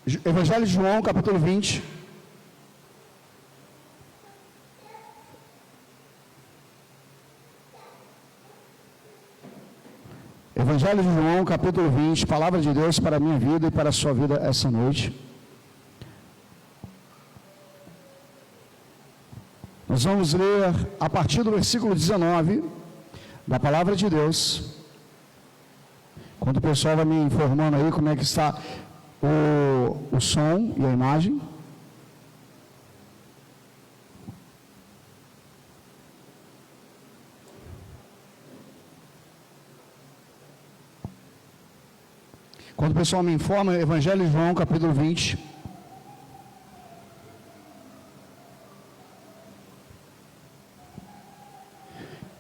Evangelho de João, capítulo 20. Evangelho de João, capítulo 20, palavra de Deus para a minha vida e para a sua vida essa noite. Nós vamos ler a partir do versículo 19 da palavra de Deus. Quando o pessoal vai me informando aí como é que está o som e a imagem. Quando o pessoal me informa, Evangelho de João, capítulo 20.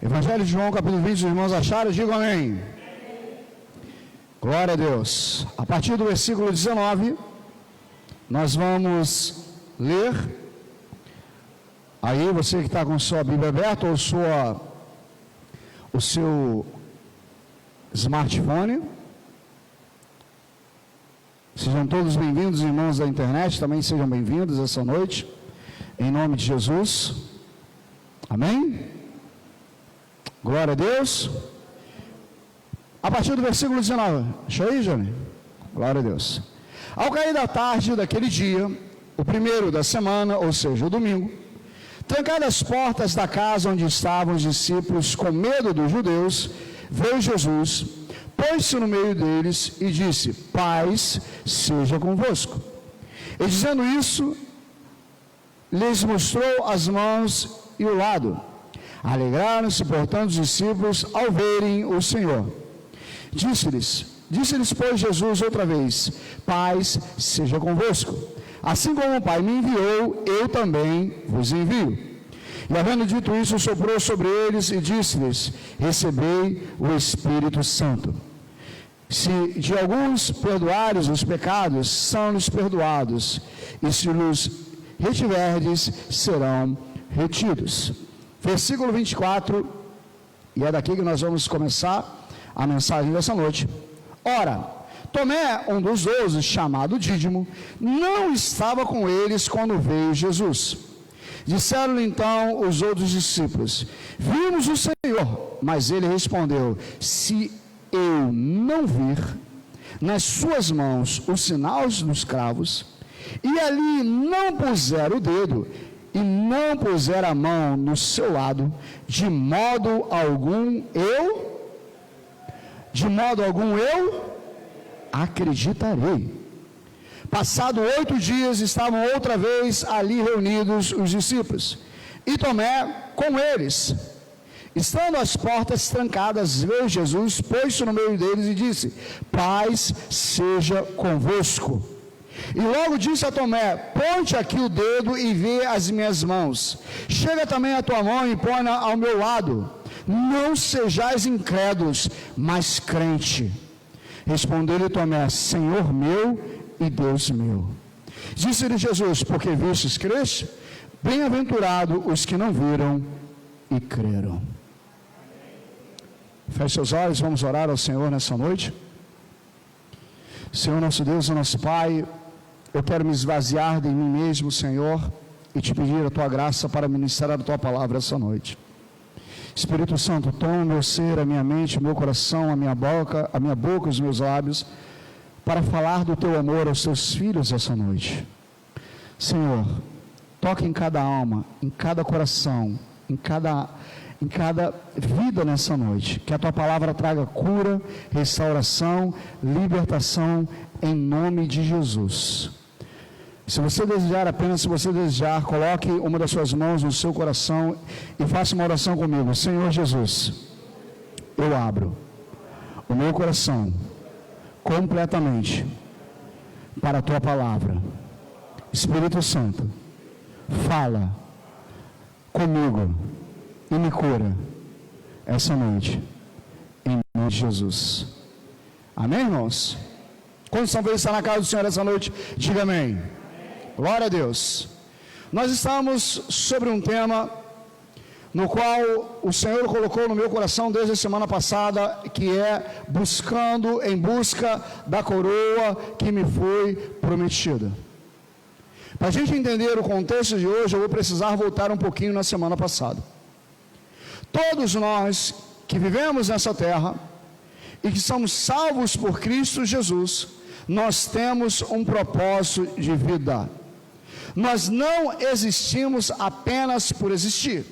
Evangelho de João, capítulo 20, os irmãos acharam? Digam amém. Glória a Deus. A partir do versículo 19, nós vamos ler. Aí, você que está com sua Bíblia aberta ou o seu smartphone. Sejam todos bem-vindos, irmãos da internet, também sejam bem-vindos essa noite, em nome de Jesus. Amém? Glória a Deus. A partir do versículo 19, deixa aí, Jane. Glória a Deus. Ao cair da tarde daquele dia, o primeiro da semana, ou seja, o domingo, trancadas as portas da casa onde estavam os discípulos, com medo dos judeus, veio Jesus, pôs-se no meio deles e disse: paz seja convosco. E dizendo isso, lhes mostrou as mãos e o lado. Alegraram-se, portanto, os discípulos ao verem o Senhor. Disse-lhes, pois, Jesus outra vez: paz seja convosco. Assim como o Pai me enviou, eu também vos envio. E havendo dito isso, soprou sobre eles e disse-lhes: recebei o Espírito Santo. Se de alguns perdoares os pecados, são-lhes perdoados, e se os retiverdes, serão retidos. Versículo 24, e é daqui que nós vamos começar a mensagem dessa noite. Ora, Tomé, um dos 12, chamado Dídimo, não estava com eles quando veio Jesus. Disseram-lhe então os outros discípulos: vimos o Senhor. Mas ele respondeu: se eu não vir nas suas mãos os sinais dos cravos, e ali não puser o dedo, e não puser a mão no seu lado, de modo algum eu acreditarei. Passado 8 dias, estavam outra vez ali reunidos os discípulos, e Tomé com eles. Estando as portas trancadas, veio Jesus, pôs-se no meio deles e disse: paz seja convosco. E logo disse a Tomé: põe-te aqui o dedo e vê as minhas mãos. Chega também a tua mão e põe-na ao meu lado. Não sejais incrédulos, mas crente. Respondeu-lhe Tomé: Senhor meu e Deus meu. Disse-lhe Jesus: porque vistes, creste? Bem-aventurado os que não viram e creram. Feche seus olhos, vamos orar ao Senhor nessa noite. Senhor nosso Deus e nosso Pai, eu quero me esvaziar de mim mesmo, Senhor, e te pedir a tua graça para ministrar a tua palavra essa noite. Espírito Santo, toma o meu ser, a minha mente, o meu coração, a minha boca, os meus lábios, para falar do teu amor aos teus filhos essa noite. Senhor, toque em cada alma, em cada coração, em cada vida nessa noite, que a tua palavra traga cura, restauração, libertação, em nome de Jesus. Se você desejar, coloque uma das suas mãos no seu coração e faça uma oração comigo. Senhor Jesus, eu abro o meu coração completamente para a tua palavra. Espírito Santo, fala comigo e me cura essa noite, em nome de Jesus. Amém, irmãos? Quantos são felizes estar na casa do Senhor essa noite? Diga amém. Glória a Deus. Nós estamos sobre um tema no qual o Senhor colocou no meu coração desde a semana passada, que é em busca da coroa que me foi prometida. Para a gente entender o contexto de hoje, eu vou precisar voltar um pouquinho na semana passada. Todos nós que vivemos nessa terra e que somos salvos por Cristo Jesus, nós temos um propósito de vida. Nós não existimos apenas por existir.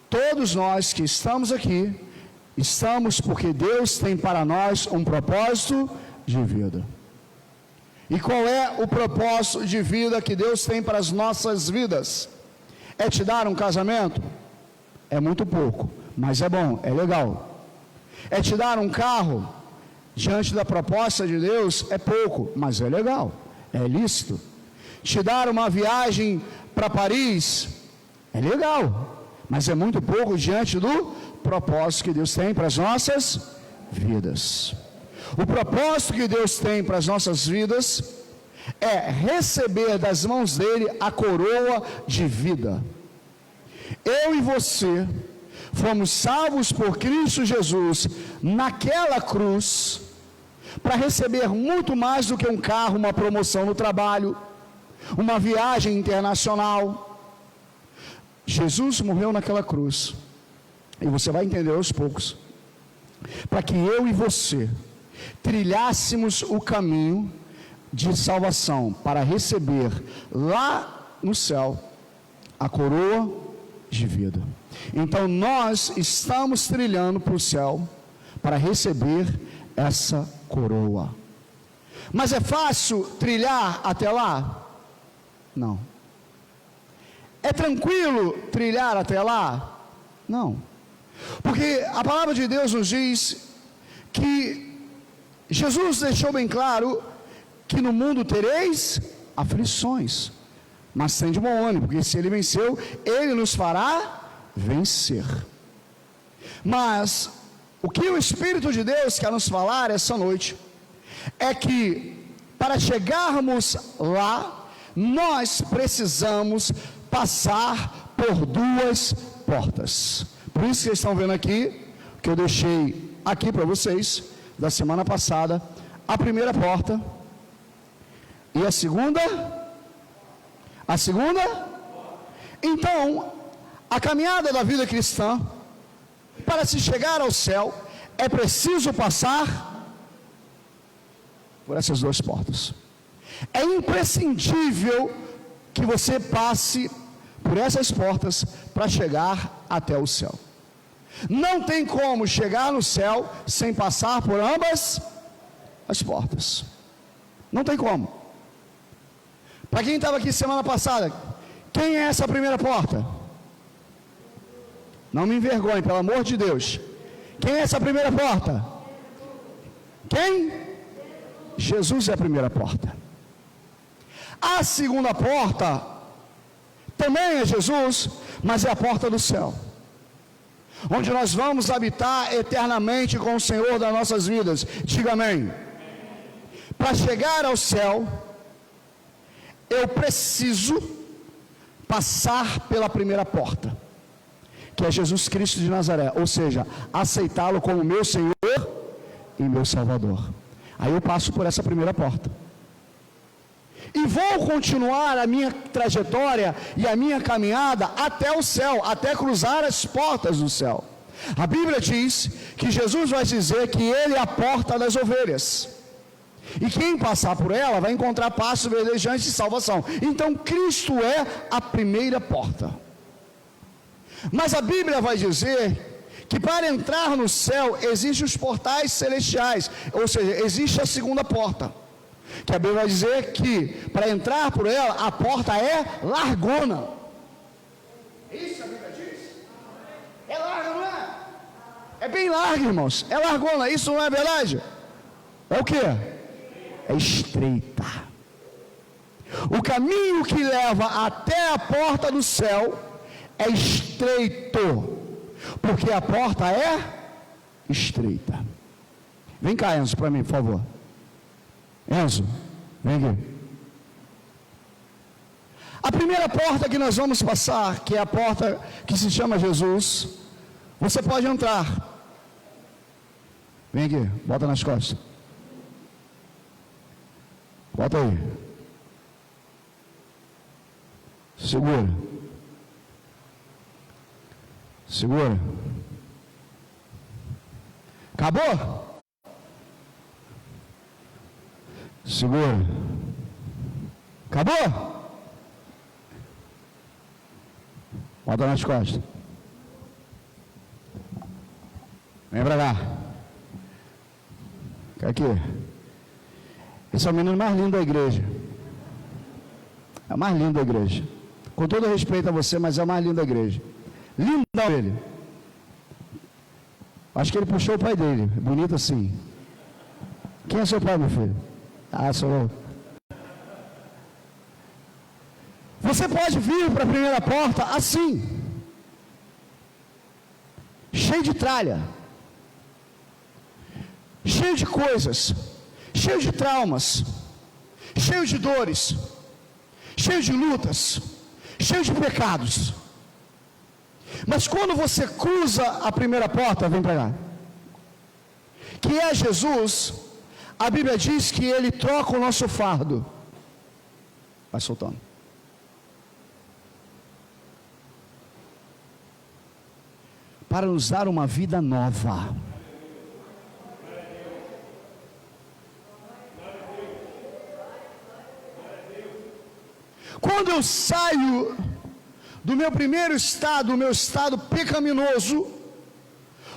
Todos nós que estamos aqui, estamos porque Deus tem para nós um propósito de vida. E qual é o propósito de vida que Deus tem para as nossas vidas? É te dar um casamento? É muito pouco, mas é bom, é legal. É te dar um carro? Diante da proposta de Deus, é pouco, mas é legal, é lícito. Te dar uma viagem para Paris? É legal, mas é muito pouco diante do propósito que Deus tem para as nossas vidas. O propósito que Deus tem para as nossas vidas é receber das mãos dele a coroa de vida. Eu e você fomos salvos por Cristo Jesus naquela cruz para receber muito mais do que um carro, uma promoção no trabalho, uma viagem internacional. Jesus morreu naquela cruz, e você vai entender aos poucos, para que eu e você trilhássemos o caminho de salvação para receber lá no céu a coroa de vida. Então nós estamos trilhando para o céu para receber essa coroa. Mas é fácil trilhar até lá? Não. É tranquilo trilhar até lá? Não. Porque a palavra de Deus nos diz que Jesus deixou bem claro que no mundo tereis aflições, mas tem de bom ânimo, porque se ele venceu, ele nos fará vencer. Mas o que o Espírito de Deus quer nos falar essa noite é que para chegarmos lá, nós precisamos passar por duas portas. Por isso que vocês estão vendo aqui, que eu deixei aqui para vocês, da semana passada, a primeira porta e a segunda. Então, a caminhada da vida cristã, para se chegar ao céu, é preciso passar por essas duas portas. É imprescindível que você passe por essas portas para chegar até o céu. Não tem como chegar no céu sem passar por ambas as portas. Não tem como. Para quem estava aqui semana passada, quem é essa primeira porta? Não me envergonhe, pelo amor de Deus. Quem é essa primeira porta? Quem? Jesus é a primeira porta. A segunda porta também é Jesus, mas é a porta do céu, onde nós vamos habitar eternamente com o Senhor das nossas vidas. Diga amém. Para chegar ao céu, eu preciso passar pela primeira porta, que é Jesus Cristo de Nazaré, ou seja, aceitá-lo como meu Senhor e meu Salvador. Aí eu passo por essa primeira porta e vou continuar a minha trajetória e a minha caminhada até o céu, até cruzar as portas do céu. A Bíblia diz que Jesus vai dizer que ele é a porta das ovelhas, e quem passar por ela vai encontrar pasto verdejante e salvação. Então Cristo é a primeira porta. Mas a Bíblia vai dizer que para entrar no céu existem os portais celestiais, ou seja, existe a segunda porta, que a Bíblia vai dizer que para entrar por ela a porta é largona. Isso a Bíblia diz? É larga, não é? É bem larga, irmãos, é largona, isso não é verdade? É o que? É estreita. O caminho que leva até a porta do céu é estreito, porque a porta é estreita. Vem cá, Enzo, para mim, por favor. Enzo, vem aqui. A primeira porta que nós vamos passar, que é a porta que se chama Jesus, você pode entrar. Vem aqui, bota nas costas. Bota aí. Segura. Segura. Acabou? Segura. Acabou? Bota nas costas. Vem pra cá. Aqui. Esse é o menino mais lindo da igreja. É o mais lindo da igreja. Com todo respeito a você, mas é o mais lindo da igreja. Lindão ele. Acho que ele puxou o pai dele. Bonito assim. Quem é seu pai, meu filho? Ah, sou eu. Você pode vir para a primeira porta assim. Cheio de tralha. Cheio de coisas. Cheio de traumas. Cheio de dores. Cheio de lutas. Cheio de pecados. Mas quando você cruza a primeira porta, vem para cá, que é Jesus, a Bíblia diz que Ele troca o nosso fardo. Vai soltando. Para nos dar uma vida nova. Quando eu saio do meu primeiro estado, o meu estado pecaminoso,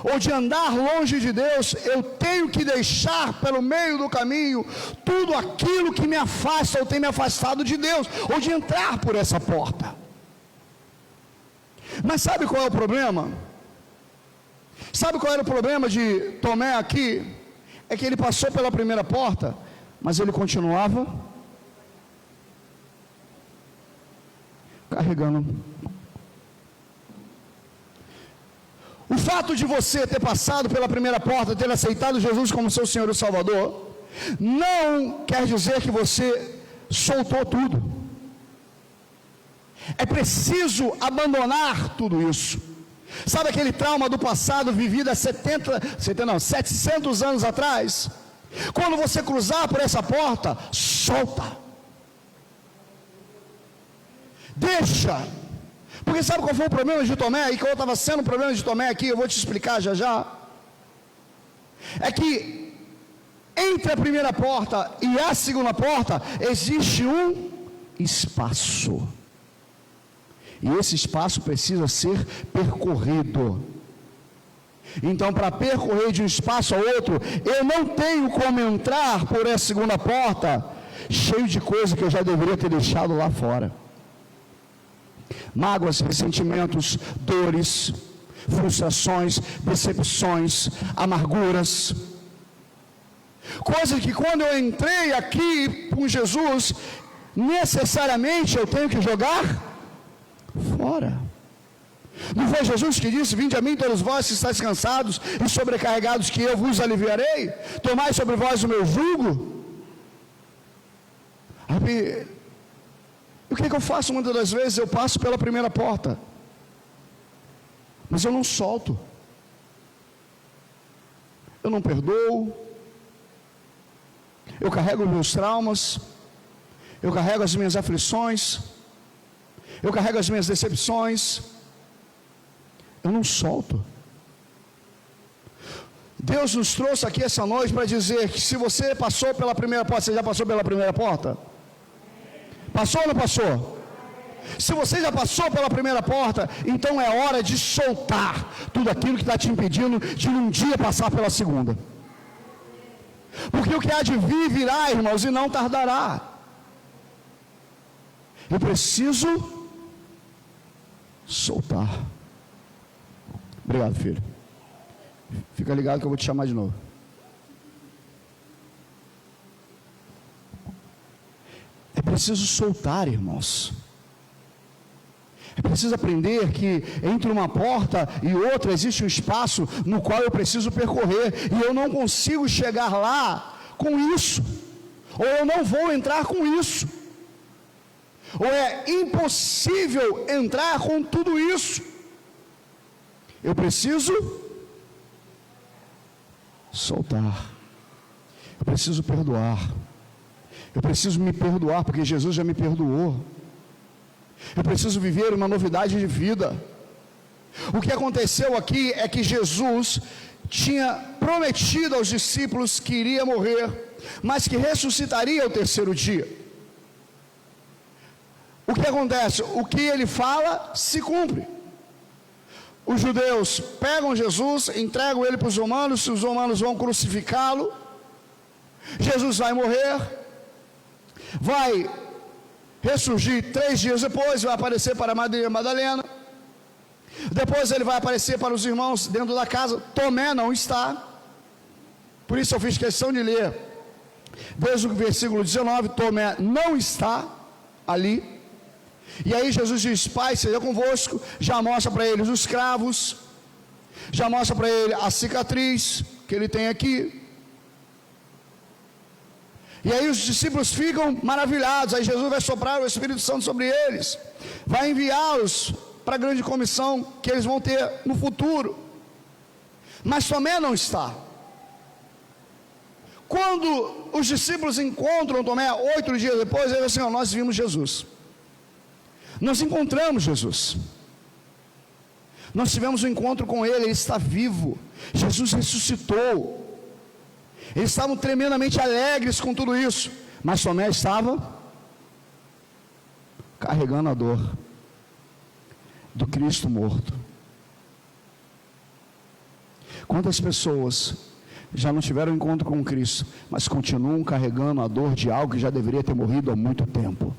ou de andar longe de Deus, eu tenho que deixar pelo meio do caminho tudo aquilo que me afasta ou tem me afastado de Deus, ou de entrar por essa porta. Mas sabe qual é o problema? Sabe qual era o problema de Tomé aqui? É que ele passou pela primeira porta, mas ele continuava carregando. O fato de você ter passado pela primeira porta, ter aceitado Jesus como seu Senhor e Salvador, não quer dizer que você soltou tudo. É preciso abandonar tudo isso. Sabe aquele trauma do passado vivido há 700 anos atrás? Quando você cruzar por essa porta, solta. Deixa. Porque sabe qual foi o problema de Tomé? E qual estava sendo o problema de Tomé aqui? Eu vou te explicar já já. É que entre a primeira porta e a segunda porta existe um espaço. E esse espaço precisa ser percorrido. Então, para percorrer de um espaço a outro, eu não tenho como entrar por essa segunda porta cheio de coisa que eu já deveria ter deixado lá fora. Mágoas, ressentimentos, dores, frustrações, decepções, amarguras. Coisas que quando eu entrei aqui com Jesus, necessariamente eu tenho que jogar fora. Não foi Jesus que disse: vinde a mim todos vós que estáis cansados e sobrecarregados, que eu vos aliviarei? Tomai sobre vós o meu jugo. E o que eu faço muitas das vezes? Eu passo pela primeira porta, mas eu não solto, eu não perdoo, eu carrego os meus traumas, eu carrego as minhas aflições, eu carrego as minhas decepções, eu não solto. Deus nos trouxe aqui essa noite para dizer que se você passou pela primeira porta, você já passou pela primeira porta? Passou ou não passou? Se você já passou pela primeira porta, então é hora de soltar tudo aquilo que está te impedindo de um dia passar pela segunda. Porque o que há de vir virá, irmãos, e não tardará. Eu preciso soltar. Obrigado, filho. Fica ligado que eu vou te chamar de novo. É preciso soltar, irmãos. É preciso aprender que entre uma porta e outra existe um espaço no qual eu preciso percorrer, e eu não consigo chegar lá com isso, ou eu não vou entrar com isso. ou é impossível entrar com tudo isso. Eu preciso soltar, eu preciso perdoar, eu preciso me perdoar, porque Jesus já me perdoou. Eu preciso viver uma novidade de vida. O que aconteceu aqui é que Jesus tinha prometido aos discípulos que iria morrer, mas que ressuscitaria ao terceiro dia. O que acontece? O que ele fala se cumpre. Os judeus pegam Jesus, entregam ele para os romanos, os romanos vão crucificá-lo, Jesus vai morrer, vai ressurgir 3 dias depois, vai aparecer para Maria Madalena, depois ele vai aparecer para os irmãos dentro da casa. Tomé não está, por isso eu fiz questão de ler desde o versículo 19, Tomé não está ali. E aí Jesus diz: Pai seja convosco, já mostra para eles os cravos, já mostra para ele a cicatriz que ele tem aqui. E aí os discípulos ficam maravilhados. Aí Jesus vai soprar o Espírito Santo sobre eles, vai enviá-los para a grande comissão que eles vão ter no futuro. Mas Tomé não está. Quando os discípulos encontram Tomé 8 dias depois, eles dizem assim: nós vimos Jesus, nós encontramos Jesus, nós tivemos um encontro com ele, ele está vivo, Jesus ressuscitou. Eles estavam tremendamente alegres com tudo isso, mas Tomé estava carregando a dor do Cristo morto. Quantas pessoas já não tiveram encontro com Cristo, mas continuam carregando a dor de algo que já deveria ter morrido há muito tempo?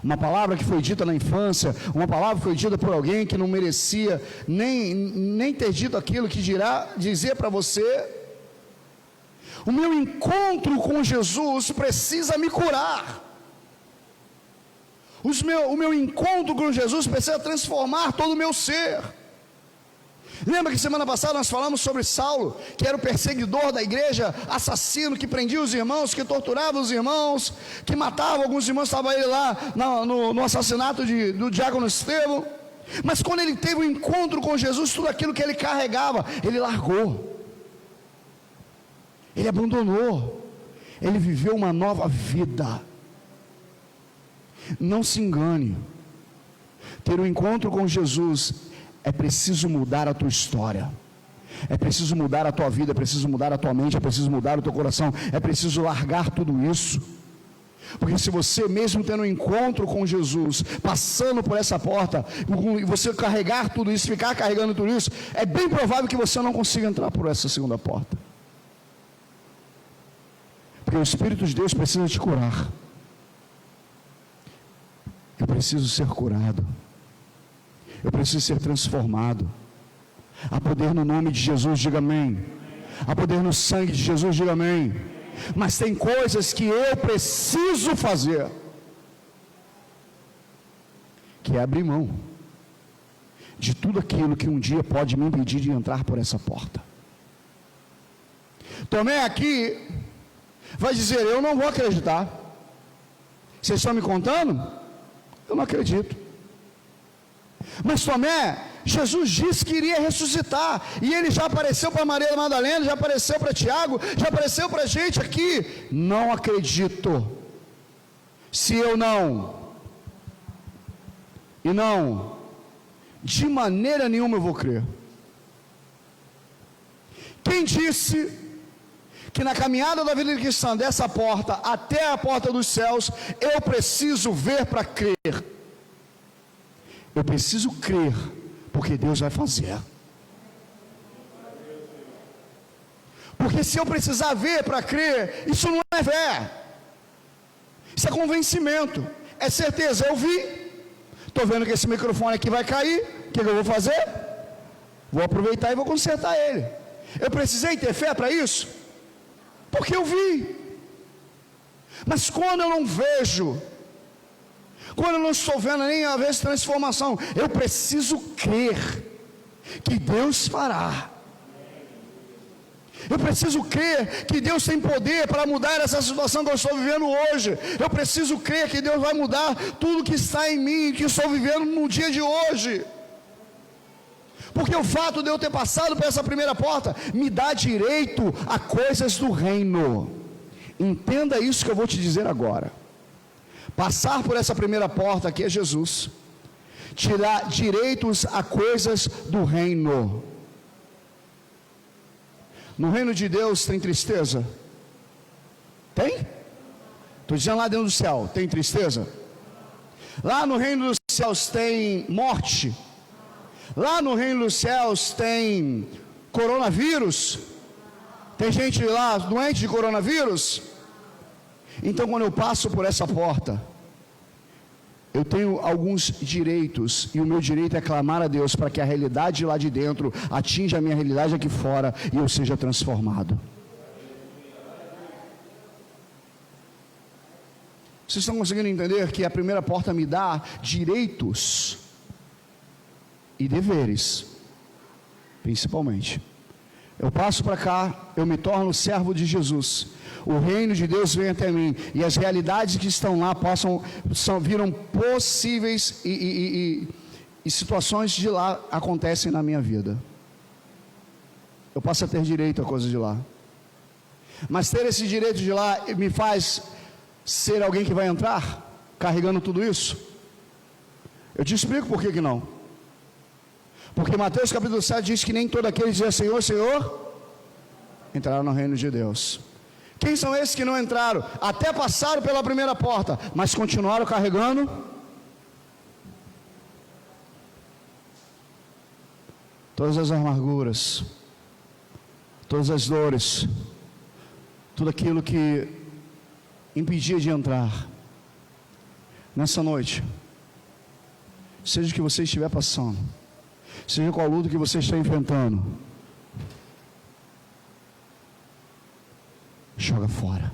Uma palavra que foi dita na infância, uma palavra que foi dita por alguém que não merecia nem ter dito aquilo que dizer para você. O meu encontro com Jesus precisa me curar. O meu encontro com Jesus precisa transformar todo o meu ser. Lembra que semana passada nós falamos sobre Saulo, que era o perseguidor da igreja, assassino, que prendia os irmãos, que torturava os irmãos, que matava alguns irmãos. Estava ele lá no assassinato do diácono Estevão. Mas quando ele teve um encontro com Jesus, tudo aquilo que ele carregava, ele largou, ele abandonou, ele viveu uma nova vida. Não se engane, ter um encontro com Jesus é preciso mudar a tua história, é preciso mudar a tua vida, é preciso mudar a tua mente, é preciso mudar o teu coração, é preciso largar tudo isso. Porque se você mesmo tendo um encontro com Jesus, passando por essa porta, e você carregar tudo isso, ficar carregando tudo isso, é bem provável que você não consiga entrar por essa segunda porta. Porque o Espírito de Deus precisa te curar. Eu preciso ser curado, eu preciso ser transformado. Há poder no nome de Jesus, diga amém. Há poder no sangue de Jesus, diga amém. Mas tem coisas que eu preciso fazer, que é abrir mão de tudo aquilo que um dia pode me impedir de entrar por essa porta. Tomé aqui vai dizer: eu não vou acreditar. Vocês estão me contando? Eu não acredito. Mas Tomé, Jesus disse que iria ressuscitar, e ele já apareceu para Maria Madalena, já apareceu para Tiago, já apareceu para a gente aqui. Não acredito. Se eu não, e não, de maneira nenhuma eu vou crer. Quem disse que na caminhada da vida cristã, dessa porta até a porta dos céus, eu preciso ver para crer? Eu preciso crer, porque Deus vai fazer. Porque se eu precisar ver para crer, isso não é fé, isso é convencimento, é certeza. Eu vi, estou vendo que esse microfone aqui vai cair, o que eu vou fazer? Vou aproveitar e vou consertar ele. Eu precisei ter fé para isso, porque eu vi. Mas quando eu não vejo, quando eu não estou vendo nem a vez de transformação, eu preciso crer que Deus fará. Eu preciso crer que Deus tem poder para mudar essa situação que eu estou vivendo hoje. Eu preciso crer que Deus vai mudar tudo que está em mim, que estou vivendo no dia de hoje. Porque o fato de eu ter passado por essa primeira porta me dá direito a coisas do reino. Entenda isso que eu vou te dizer agora. Passar por essa primeira porta que é Jesus, tirar direitos a coisas do reino. No reino de Deus tem tristeza? Tem? Estou dizendo lá dentro do céu, tem tristeza? Lá no reino dos céus tem morte? Lá no reino dos céus tem coronavírus? Tem gente lá doente de coronavírus? Então, quando eu passo por essa porta, eu tenho alguns direitos, e o meu direito é clamar a Deus para que a realidade lá de dentro atinja a minha realidade aqui fora e eu seja transformado. Vocês estão conseguindo entender que a primeira porta me dá direitos e deveres, principalmente. Eu passo para cá, eu me torno servo de Jesus. O reino de Deus vem até mim, e as realidades que estão lá viram possíveis, e situações de lá acontecem na minha vida. Eu passo a ter direito a coisas de lá. Mas ter esse direito de lá me faz ser alguém que vai entrar carregando tudo isso? Eu te explico por que não. Porque Mateus capítulo 7 diz que nem todo aquele que diz Senhor, Senhor, entrará no reino de Deus. Quem são esses que não entraram? Até passaram pela primeira porta, mas continuaram carregando todas as amarguras, todas as dores, tudo aquilo que impedia de entrar. Nessa noite, seja o que você estiver passando, seja qual luta que você está enfrentando, joga fora.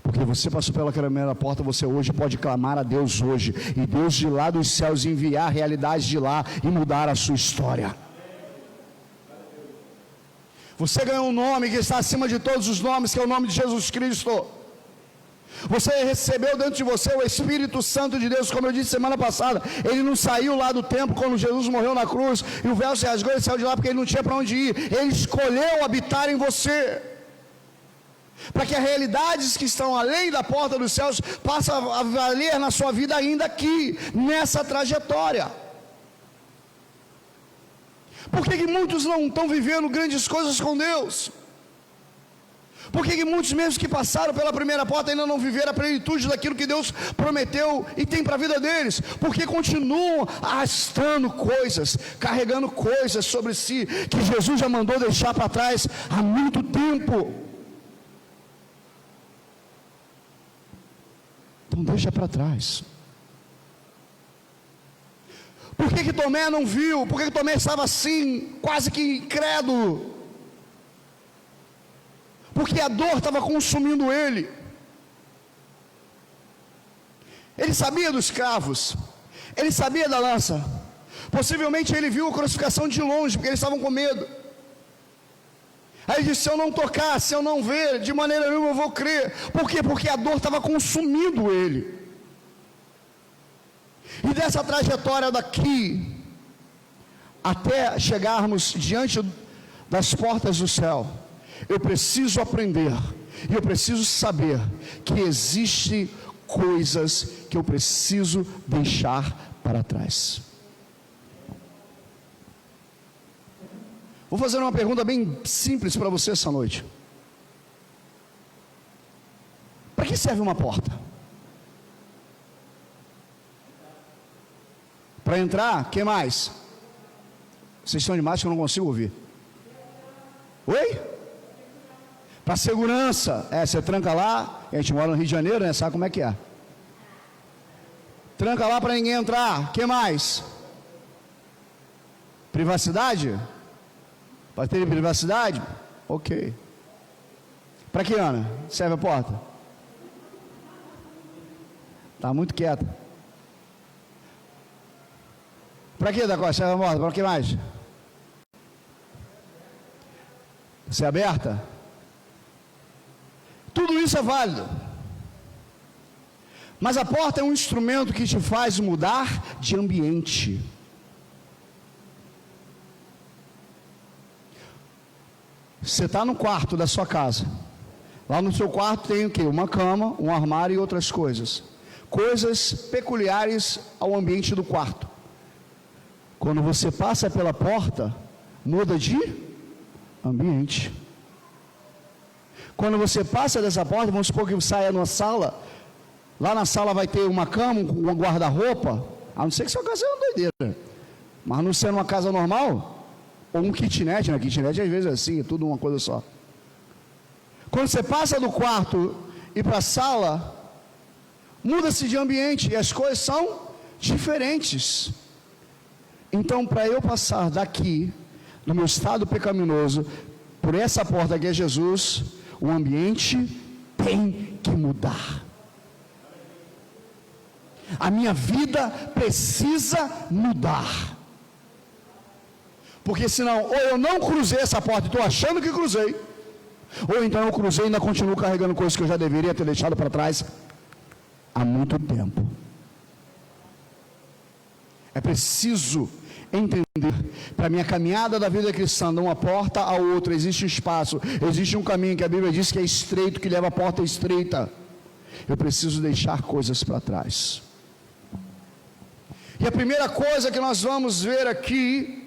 Porque você passou pela primeira porta, você hoje pode clamar a Deus hoje, e Deus de lá dos céus enviar a realidade de lá e mudar a sua história. Você ganhou um nome que está acima de todos os nomes, que é o nome de Jesus Cristo. Você recebeu dentro de você o Espírito Santo de Deus, como eu disse semana passada. Ele não saiu lá do templo quando Jesus morreu na cruz e o véu se rasgou, ele saiu de lá porque ele não tinha para onde ir. Ele escolheu habitar em você, para que as realidades que estão além da porta dos céus passem a valer na sua vida ainda aqui, nessa trajetória. Por que muitos não estão vivendo grandes coisas com Deus? Por que muitos mesmo que passaram pela primeira porta ainda não viveram a plenitude daquilo que Deus prometeu e tem para a vida deles? Porque continuam arrastando coisas, carregando coisas sobre si, que Jesus já mandou deixar para trás há muito tempo. Então deixa para trás. Por que Tomé não viu? Por que Tomé estava assim, quase que incrédulo? Porque a dor estava consumindo ele. Ele sabia dos cravos, ele sabia da lança. Possivelmente ele viu a crucificação de longe, porque eles estavam com medo. Aí ele disse: se eu não tocar, se eu não ver, de maneira nenhuma eu vou crer. Por quê? Porque a dor estava consumindo ele. E dessa trajetória daqui, até chegarmos diante das portas do céu, eu preciso aprender, e eu preciso saber que existem coisas que eu preciso deixar para trás. Vou fazer uma pergunta bem simples para você essa noite. Para que serve uma porta? Para entrar, o que mais? Vocês estão demais que eu não consigo ouvir. Oi? Para segurança. Você tranca lá, a gente mora no Rio de Janeiro, né? Sabe como é que é? Tranca lá para ninguém entrar. O que mais? Privacidade? Para ter privacidade? Ok. Para que, Ana? Serve a porta? Está muito quieta. Para que, da Costa? Serve a porta? Para que mais? ser aberta. Tudo isso é válido. Mas a porta é um instrumento que te faz mudar de ambiente. Você está no quarto da sua casa. Lá no seu quarto tem o quê? Uma cama, um armário e outras coisas. Coisas peculiares ao ambiente do quarto. Quando você passa pela porta, muda de ambiente. Quando você passa dessa porta, vamos supor que você saia numa sala. Lá na sala vai ter uma cama, um guarda-roupa. A não ser que sua casa é uma doideira. Mas não sendo uma casa normal, ou um kitnet, né? Kitnet às vezes é assim, é tudo uma coisa só. Quando você passa do quarto e para a sala, muda-se de ambiente e as coisas são diferentes. Então, para eu passar daqui, do meu estado pecaminoso, por essa porta que é Jesus, o ambiente tem que mudar. A minha vida precisa mudar. Porque senão, ou eu não cruzei essa porta e estou achando que cruzei, ou então eu cruzei e ainda continuo carregando coisas que eu já deveria ter deixado para trás há muito tempo. É preciso entender, para a minha caminhada da vida cristã, de uma porta a outra, existe um espaço, existe um caminho que a Bíblia diz que é estreito, que leva a porta estreita. Eu preciso deixar coisas para trás. E a primeira coisa que nós vamos ver aqui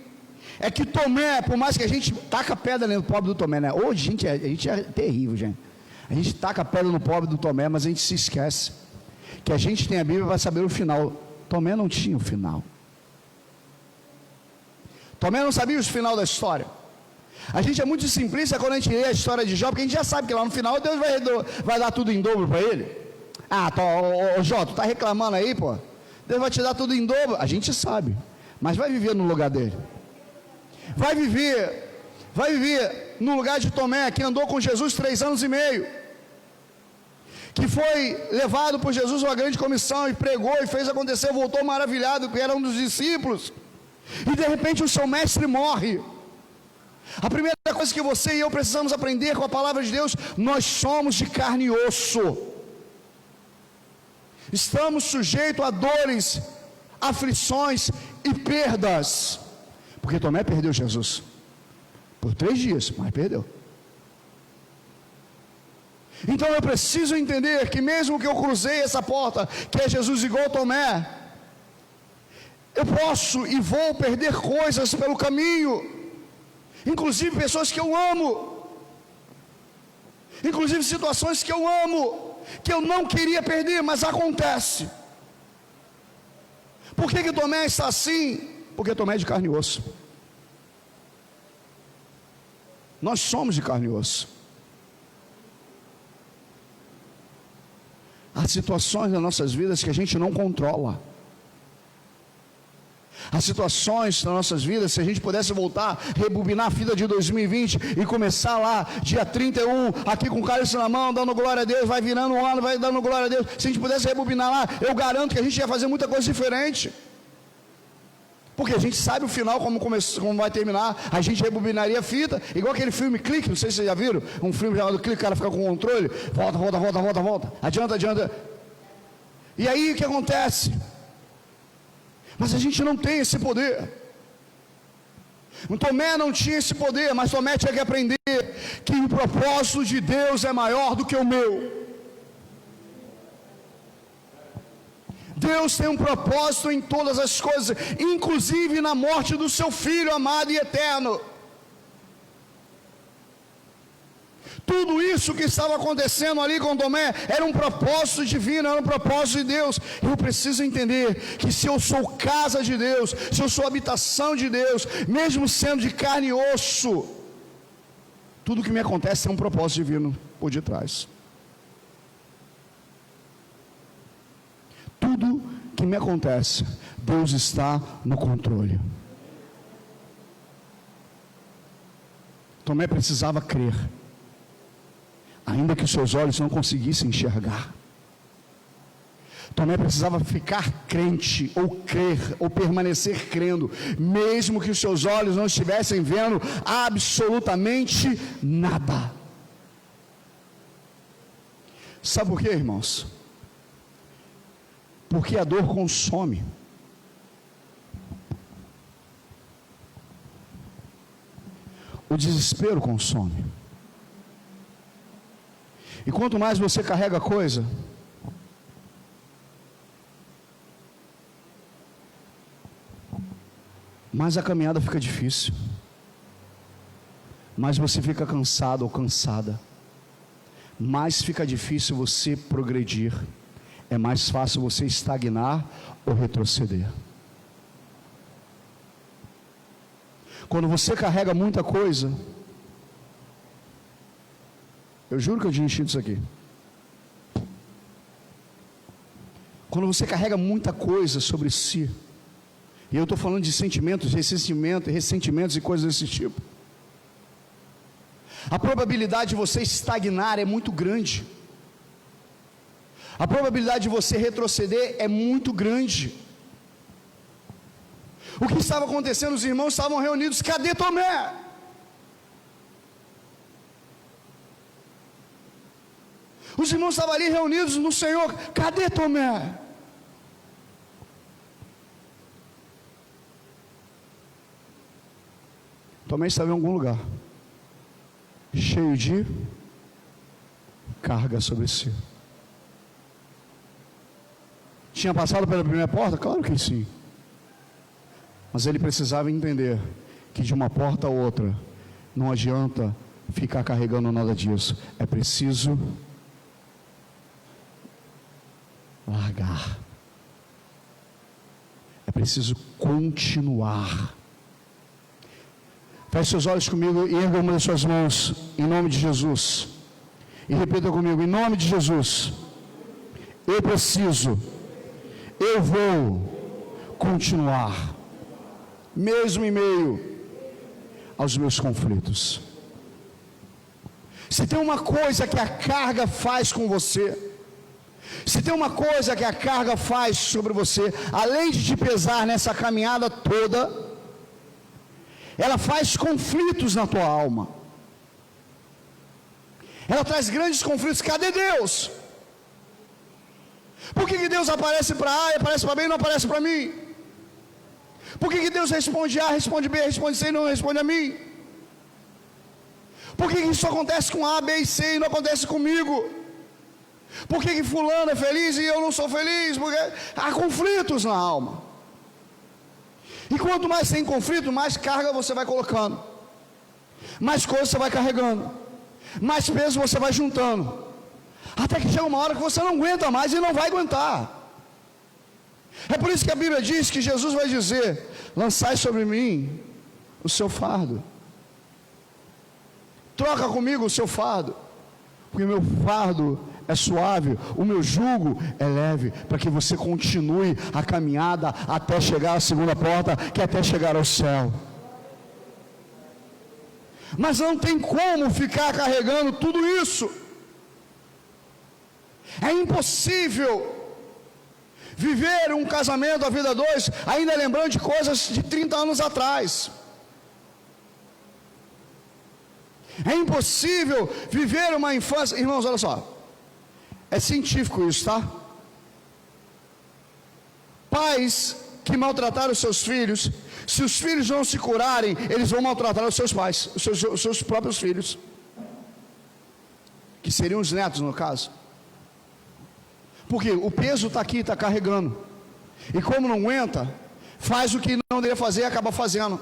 é que Tomé, por mais que a gente taca pedra no pobre do Tomé, né? Hoje a gente é terrível, gente. A gente taca pedra no pobre do Tomé, mas a gente se esquece que a gente tem a Bíblia e vai saber o final. Tomé não tinha o final. Tomé não sabia o final da história. A gente é muito simplista quando a gente lê a história de Jó, porque a gente já sabe que lá no final Deus vai dar tudo em dobro para ele. Ah, Jó, tu está reclamando aí, pô? Deus vai te dar tudo em dobro. A gente sabe, mas vai viver no lugar dele. Vai viver no lugar de Tomé, que andou com Jesus 3 anos e meio, que foi levado por Jesus uma grande comissão e pregou e fez acontecer, voltou maravilhado, que era um dos discípulos, e de repente o seu mestre morre. A primeira coisa que você e eu precisamos aprender com a palavra de Deus: nós somos de carne e osso, estamos sujeitos a dores, aflições e perdas, porque Tomé perdeu Jesus por 3 dias, mas perdeu. Então eu preciso entender que mesmo que eu cruzei essa porta, que é Jesus igual Tomé, eu posso e vou perder coisas pelo caminho, inclusive pessoas que eu amo, inclusive situações que eu amo, que eu não queria perder, mas acontece. Por que Tomé está assim? Porque Tomé é de carne e osso. Nós somos de carne e osso. Há situações nas nossas vidas que a gente não controla. Há situações nas nossas vidas, se a gente pudesse voltar, rebobinar a fita de 2020 e começar lá, dia 31, aqui com o cálice na mão, dando glória a Deus, vai virando um ano, vai dando glória a Deus. Se a gente pudesse rebobinar lá, eu garanto que a gente ia fazer muita coisa diferente. Porque a gente sabe o final, como vai terminar. A gente rebobinaria a fita, igual aquele filme Clique, não sei se vocês já viram, um filme chamado Clique, o cara fica com o controle, volta, adianta. E aí o que acontece? Mas a gente não tem esse poder. O Tomé não tinha esse poder, mas Tomé tinha que aprender que o propósito de Deus é maior do que o meu. Deus tem um propósito em todas as coisas, inclusive na morte do seu Filho amado e eterno. Tudo isso que estava acontecendo ali com Tomé era um propósito divino, era um propósito de Deus. Eu preciso entender que se eu sou casa de Deus, se eu sou habitação de Deus, mesmo sendo de carne e osso, tudo que me acontece tem um propósito divino por detrás. Tudo que me acontece, Deus está no controle. Tomé precisava crer, ainda que os seus olhos não conseguissem enxergar. Tomé precisava ficar crente, ou crer, ou permanecer crendo, mesmo que os seus olhos não estivessem vendo absolutamente nada. Sabe por quê, irmãos? Porque a dor consome. O desespero consome. E quanto mais você carrega coisa, mais a caminhada fica difícil, mais você fica cansado ou cansada, mais fica difícil você progredir, é mais fácil você estagnar ou retroceder. Quando você carrega muita coisa, eu juro que eu tinha enchido isso aqui. Quando você carrega muita coisa sobre si, e eu estou falando de sentimentos, ressentimentos e coisas desse tipo, a probabilidade de você estagnar é muito grande. A probabilidade de você retroceder é muito grande. O que estava acontecendo? Os irmãos estavam reunidos. Cadê Tomé? Os irmãos estavam ali reunidos no Senhor. Cadê Tomé? Tomé estava em algum lugar, cheio de carga sobre si. Tinha passado pela primeira porta? Claro que sim. Mas ele precisava entender que de uma porta a outra não adianta ficar carregando nada disso. É preciso largar. É preciso continuar. Feche seus olhos comigo e erga uma das suas mãos em nome de Jesus. E repita comigo, em nome de Jesus. Eu preciso, eu vou continuar, mesmo em meio aos meus conflitos. Se tem uma coisa que a carga faz com você, se tem uma coisa que a carga faz sobre você, além de te pesar nessa caminhada toda, ela faz conflitos na tua alma. Ela traz grandes conflitos. Cadê Deus? Por que Deus aparece para A e aparece para B e não aparece para mim? Por que Deus responde A, responde B, responde C e não responde a mim? Por que isso acontece com A, B e C e não acontece comigo? Por que fulano é feliz e eu não sou feliz? Porque há conflitos na alma. E quanto mais tem conflito, mais carga você vai colocando, mais coisas você vai carregando, mais peso você vai juntando, até que chega uma hora que você não aguenta mais e não vai aguentar. É por isso que a Bíblia diz que Jesus vai dizer: lançai sobre mim o seu fardo, troca comigo o seu fardo, porque o meu fardo é suave, o meu jugo é leve, para que você continue a caminhada até chegar à segunda porta, que é até chegar ao céu. Mas não tem como ficar carregando tudo isso. É impossível viver um casamento, a vida dois, ainda lembrando de coisas de 30 anos atrás. É impossível viver uma infância. Irmãos, olha só, é científico isso, tá? Pais que maltrataram os seus filhos, se os filhos não se curarem, eles vão maltratar os seus pais, os seus próprios filhos, que seriam os netos no caso. Porque o peso está aqui, está carregando, e como não aguenta, faz o que não deveria fazer e acaba fazendo.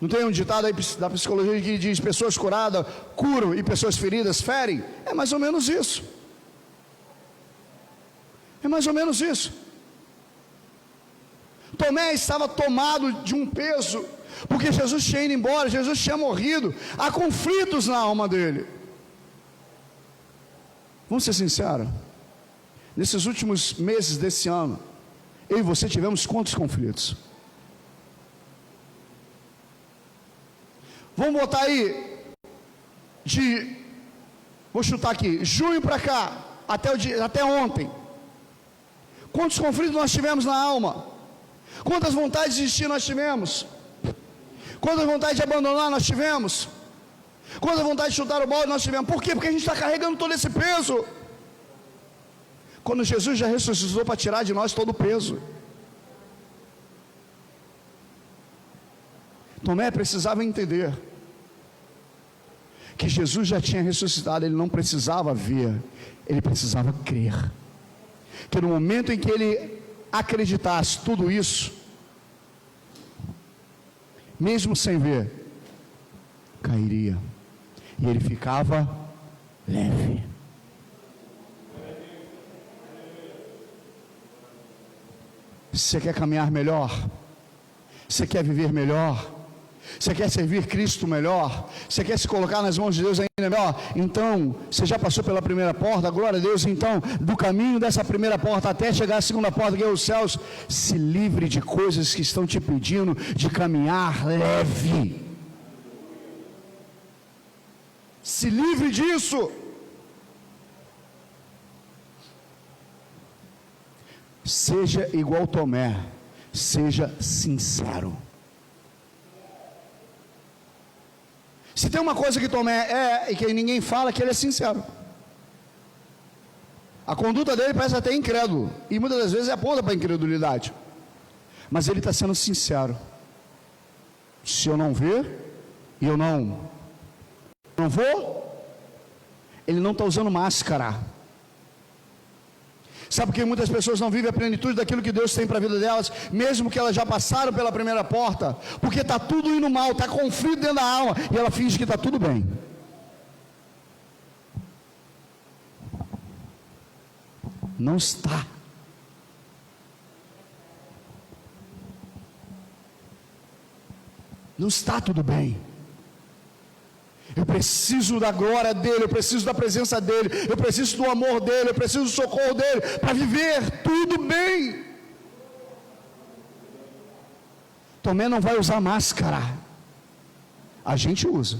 Não tem um ditado aí da psicologia que diz: pessoas curadas curam e pessoas feridas ferem? É mais ou menos isso. É mais ou menos isso. Tomé estava tomado de um peso, porque Jesus tinha ido embora, Jesus tinha morrido. Há conflitos na alma dele. Vamos ser sinceros, nesses últimos meses desse ano, eu e você tivemos quantos conflitos? Vamos botar aí, vou chutar aqui, junho para cá, até ontem, Quantos conflitos nós tivemos na alma? Quantas vontades de desistir nós tivemos? Quantas vontades de abandonar nós tivemos? Quantas vontades de chutar o balde nós tivemos? Por quê? Porque a gente está carregando todo esse peso. Quando Jesus já ressuscitou para tirar de nós todo o peso. Tomé precisava entender que Jesus já tinha ressuscitado, ele não precisava ver, ele precisava crer. Que no momento em que ele acreditasse tudo isso, mesmo sem ver, cairia, e ele ficava leve. Você quer caminhar melhor? Você quer viver melhor? Você quer servir Cristo melhor? Você quer se colocar nas mãos de Deus ainda melhor? Então, você já passou pela primeira porta, glória a Deus. Então, do caminho dessa primeira porta até chegar à segunda porta, que é os céus, se livre de coisas que estão te pedindo de caminhar leve. Se livre disso. Seja igual Tomé, seja sincero. Se tem uma coisa que Tomé é, e que ninguém fala, que ele é sincero. A conduta dele parece até incrédulo, e muitas das vezes aponta para a incredulidade, mas ele está sendo sincero. Se eu não ver, e eu não vou, ele não está usando máscara. Sabe por que muitas pessoas não vivem a plenitude daquilo que Deus tem para a vida delas, mesmo que elas já passaram pela primeira porta? Porque está tudo indo mal, está conflito dentro da alma, e ela finge que está tudo bem. Não está. Não está tudo bem. Eu preciso da glória dele, eu preciso da presença dele, eu preciso do amor dele, eu preciso do socorro dele, para viver tudo bem. Tomé não vai usar máscara, a gente usa.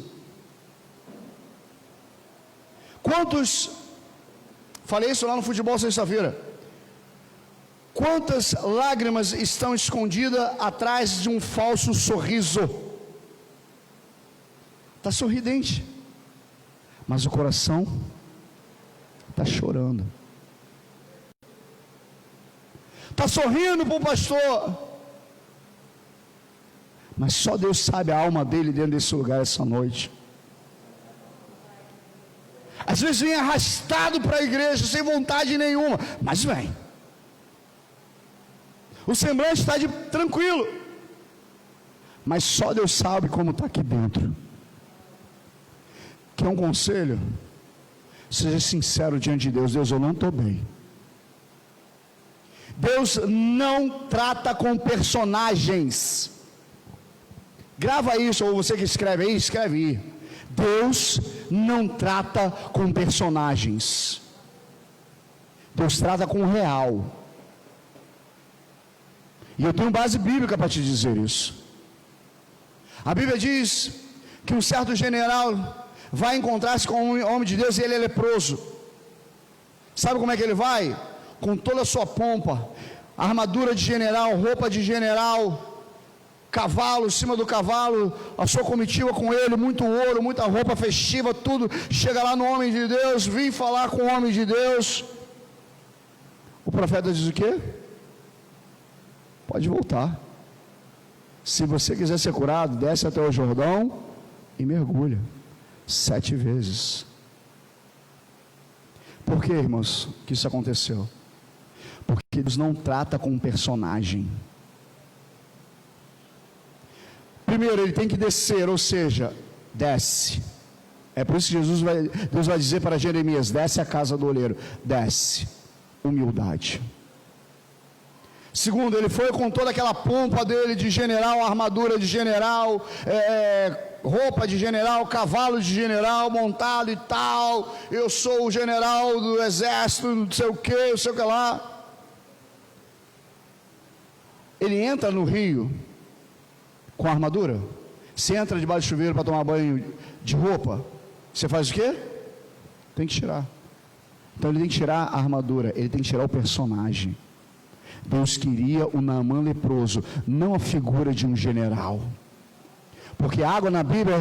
Quantos, falei isso lá no futebol sexta-feira, quantas lágrimas estão escondidas atrás de um falso sorriso? Está sorridente, mas o coração está chorando. Está sorrindo para o pastor, mas só Deus sabe a alma dele dentro desse lugar essa noite. Às vezes vem arrastado para a igreja sem vontade nenhuma, mas vem. O semblante está tranquilo, mas só Deus sabe como está aqui dentro. Quer um conselho? Seja sincero diante de Deus. Deus, eu não estou bem. Deus não trata com personagens. Grava isso, ou você que escreve aí, escreve aí. Deus não trata com personagens. Deus trata com o real. E eu tenho base bíblica para te dizer isso. A Bíblia diz que um certo general vai encontrar-se com um homem de Deus e ele é leproso. Sabe como é que ele vai? Com toda a sua pompa, armadura de general, roupa de general, cavalo, em cima do cavalo, a sua comitiva com ele, muito ouro, muita roupa festiva, tudo. Chega lá no homem de Deus, vim falar com o homem de Deus. O profeta diz o quê? Pode voltar. Se você quiser ser curado, desce até o Jordão e mergulha 7 vezes. Por que, irmãos, que isso aconteceu? Porque Deus não trata com um personagem. Primeiro, ele tem que descer, ou seja, desce. É por isso que Deus vai dizer para Jeremias: desce a casa do oleiro. Desce. Humildade. Segundo, ele foi com toda aquela pompa dele de general, armadura de general, roupa de general, cavalo de general, montado e tal. Eu sou o general do exército, não sei o que, não sei o que lá. Ele entra no rio com a armadura. Se entra debaixo do chuveiro para tomar banho de roupa, você faz o quê? Tem que tirar. Então ele tem que tirar a armadura, ele tem que tirar o personagem. Deus queria o Naamã leproso, não a figura de um general. Porque a água na Bíblia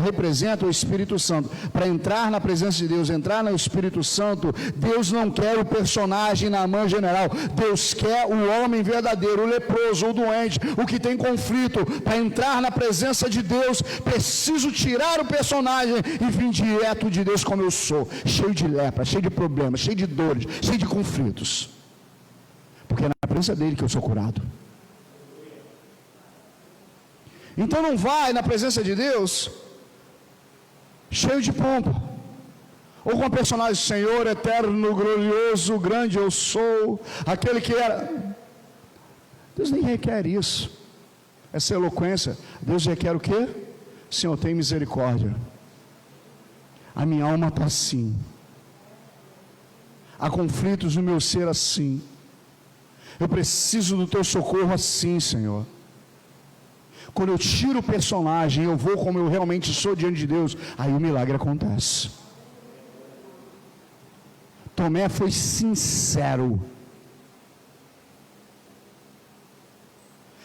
representa o Espírito Santo. Para entrar na presença de Deus, entrar no Espírito Santo, Deus não quer o personagem Naamã general. Deus quer o homem verdadeiro, o leproso, o doente, o que tem conflito. Para entrar na presença de Deus, preciso tirar o personagem e vir direto de Deus como eu sou, cheio de lepra, cheio de problemas, cheio de dores, cheio de conflitos. Porque é na presença dele que eu sou curado. Então não vai na presença de Deus cheio de pompa, ou com a personagem Senhor eterno, glorioso, grande eu sou, aquele que era. Deus nem requer isso, essa eloquência. Deus requer o quê? Senhor, tem misericórdia, a minha alma está assim, há conflitos no meu ser assim, eu preciso do teu socorro assim, Senhor. Quando eu tiro o personagem, eu vou como eu realmente sou diante de Deus, aí o milagre acontece. Tomé foi sincero.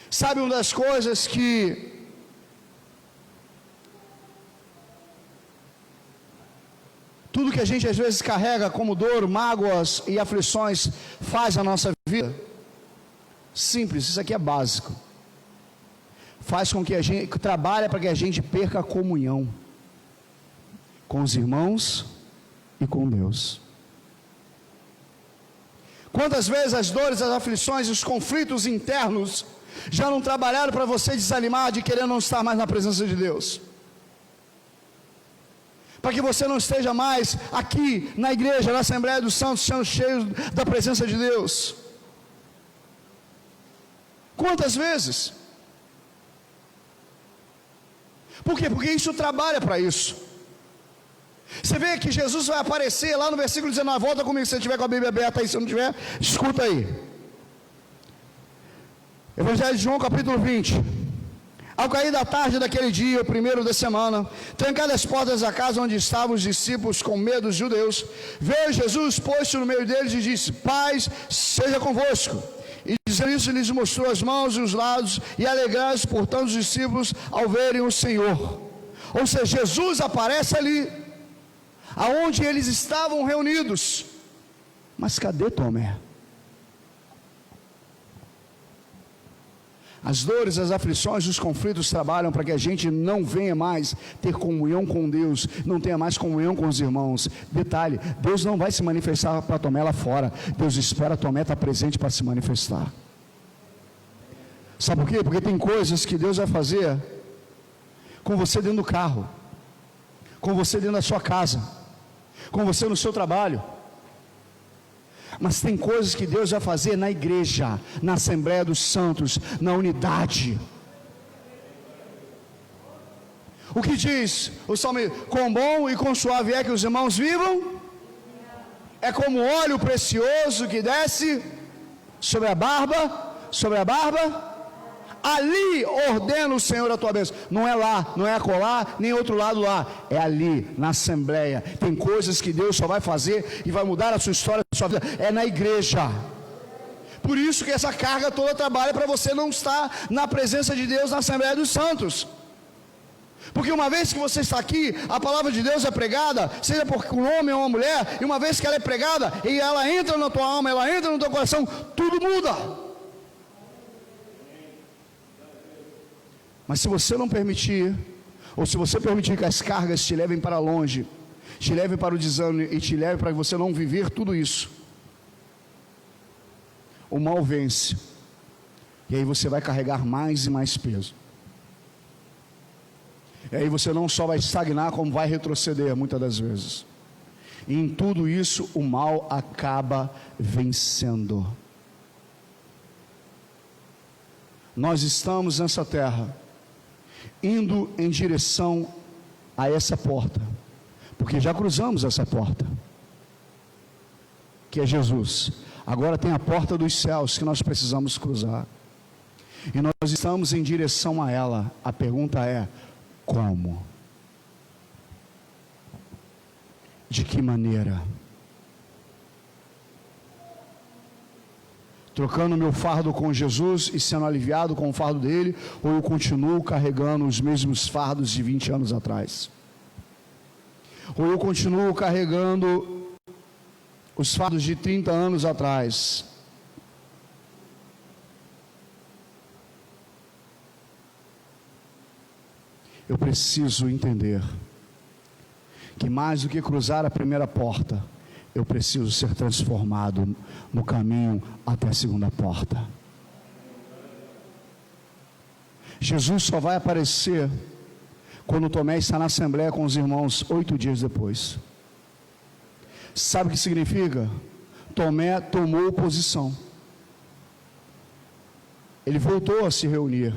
Sabe uma das coisas que tudo que a gente às vezes carrega como dor, mágoas e aflições faz na nossa vida? Simples, isso aqui é básico. Faz com que a gente, trabalha para que a gente perca a comunhão com os irmãos e com Deus. Quantas vezes as dores, as aflições, os conflitos internos já não trabalharam para você desanimar de querer não estar mais na presença de Deus? Para que você não esteja mais aqui na igreja, na Assembleia dos Santos, sendo cheio da presença de Deus. Quantas vezes? Por quê? Porque isso trabalha para isso. Você vê que Jesus vai aparecer lá no versículo 19, volta comigo se você estiver com a Bíblia aberta aí, se não tiver, escuta aí. Evangelho de João capítulo 20. Ao cair da tarde daquele dia, o primeiro da semana, trancadas as portas da casa onde estavam os discípulos com medo dos judeus, veio Jesus, pôs-se no meio deles e disse: paz seja convosco. E dizendo isso, lhes mostrou as mãos e os lados, e alegraram-se, portanto, os discípulos ao verem o Senhor. Ou seja, Jesus aparece ali, aonde eles estavam reunidos. Mas cadê Tomé? As dores, as aflições, os conflitos trabalham para que a gente não venha mais ter comunhão com Deus, não tenha mais comunhão com os irmãos. Detalhe, Deus não vai se manifestar para Tomé lá fora, Deus espera Tomé estar presente para se manifestar. Sabe por quê? Porque tem coisas que Deus vai fazer com você dentro do carro, com você dentro da sua casa, com você no seu trabalho. Mas tem coisas que Deus vai fazer na igreja, na Assembleia dos Santos, na unidade. O que diz o salmista? Quão bom e quão suave é que os irmãos vivam, é como óleo precioso que desce sobre a barba, ali ordena o Senhor a tua bênção. Não é lá, não é acolá, nem outro lado lá, é ali, na Assembleia. Tem coisas que Deus só vai fazer e vai mudar a sua história, a sua vida, é na igreja. Por isso que essa carga toda trabalha para você não estar na presença de Deus na Assembleia dos Santos. Porque uma vez que você está aqui, a palavra de Deus é pregada, seja por um homem ou uma mulher, e uma vez que ela é pregada, e ela entra na tua alma, ela entra no teu coração, tudo muda. Mas se você não permitir, ou se você permitir que as cargas te levem para longe, te levem para o desânimo e te levem para você não viver tudo isso, o mal vence, e aí você vai carregar mais e mais peso. E aí você não só vai estagnar, como vai retroceder muitas das vezes. E em tudo isso o mal acaba vencendo. Nós estamos nessa terra indo em direção a essa porta, porque já cruzamos essa porta, que é Jesus. Agora tem a porta dos céus que nós precisamos cruzar, e nós estamos em direção a ela. A pergunta é: como? De que maneira? trocando meu fardo com Jesus e sendo aliviado com o fardo dele, ou eu continuo carregando os mesmos fardos de 20 anos atrás? Ou eu continuo carregando os fardos de 30 anos atrás? Eu preciso entender que mais do que cruzar a primeira porta, eu preciso ser transformado no caminho até a segunda porta. Jesus só vai aparecer quando Tomé está na assembleia com os irmãos 8 dias depois. Sabe o que significa? Tomé tomou posição. Ele voltou a se reunir.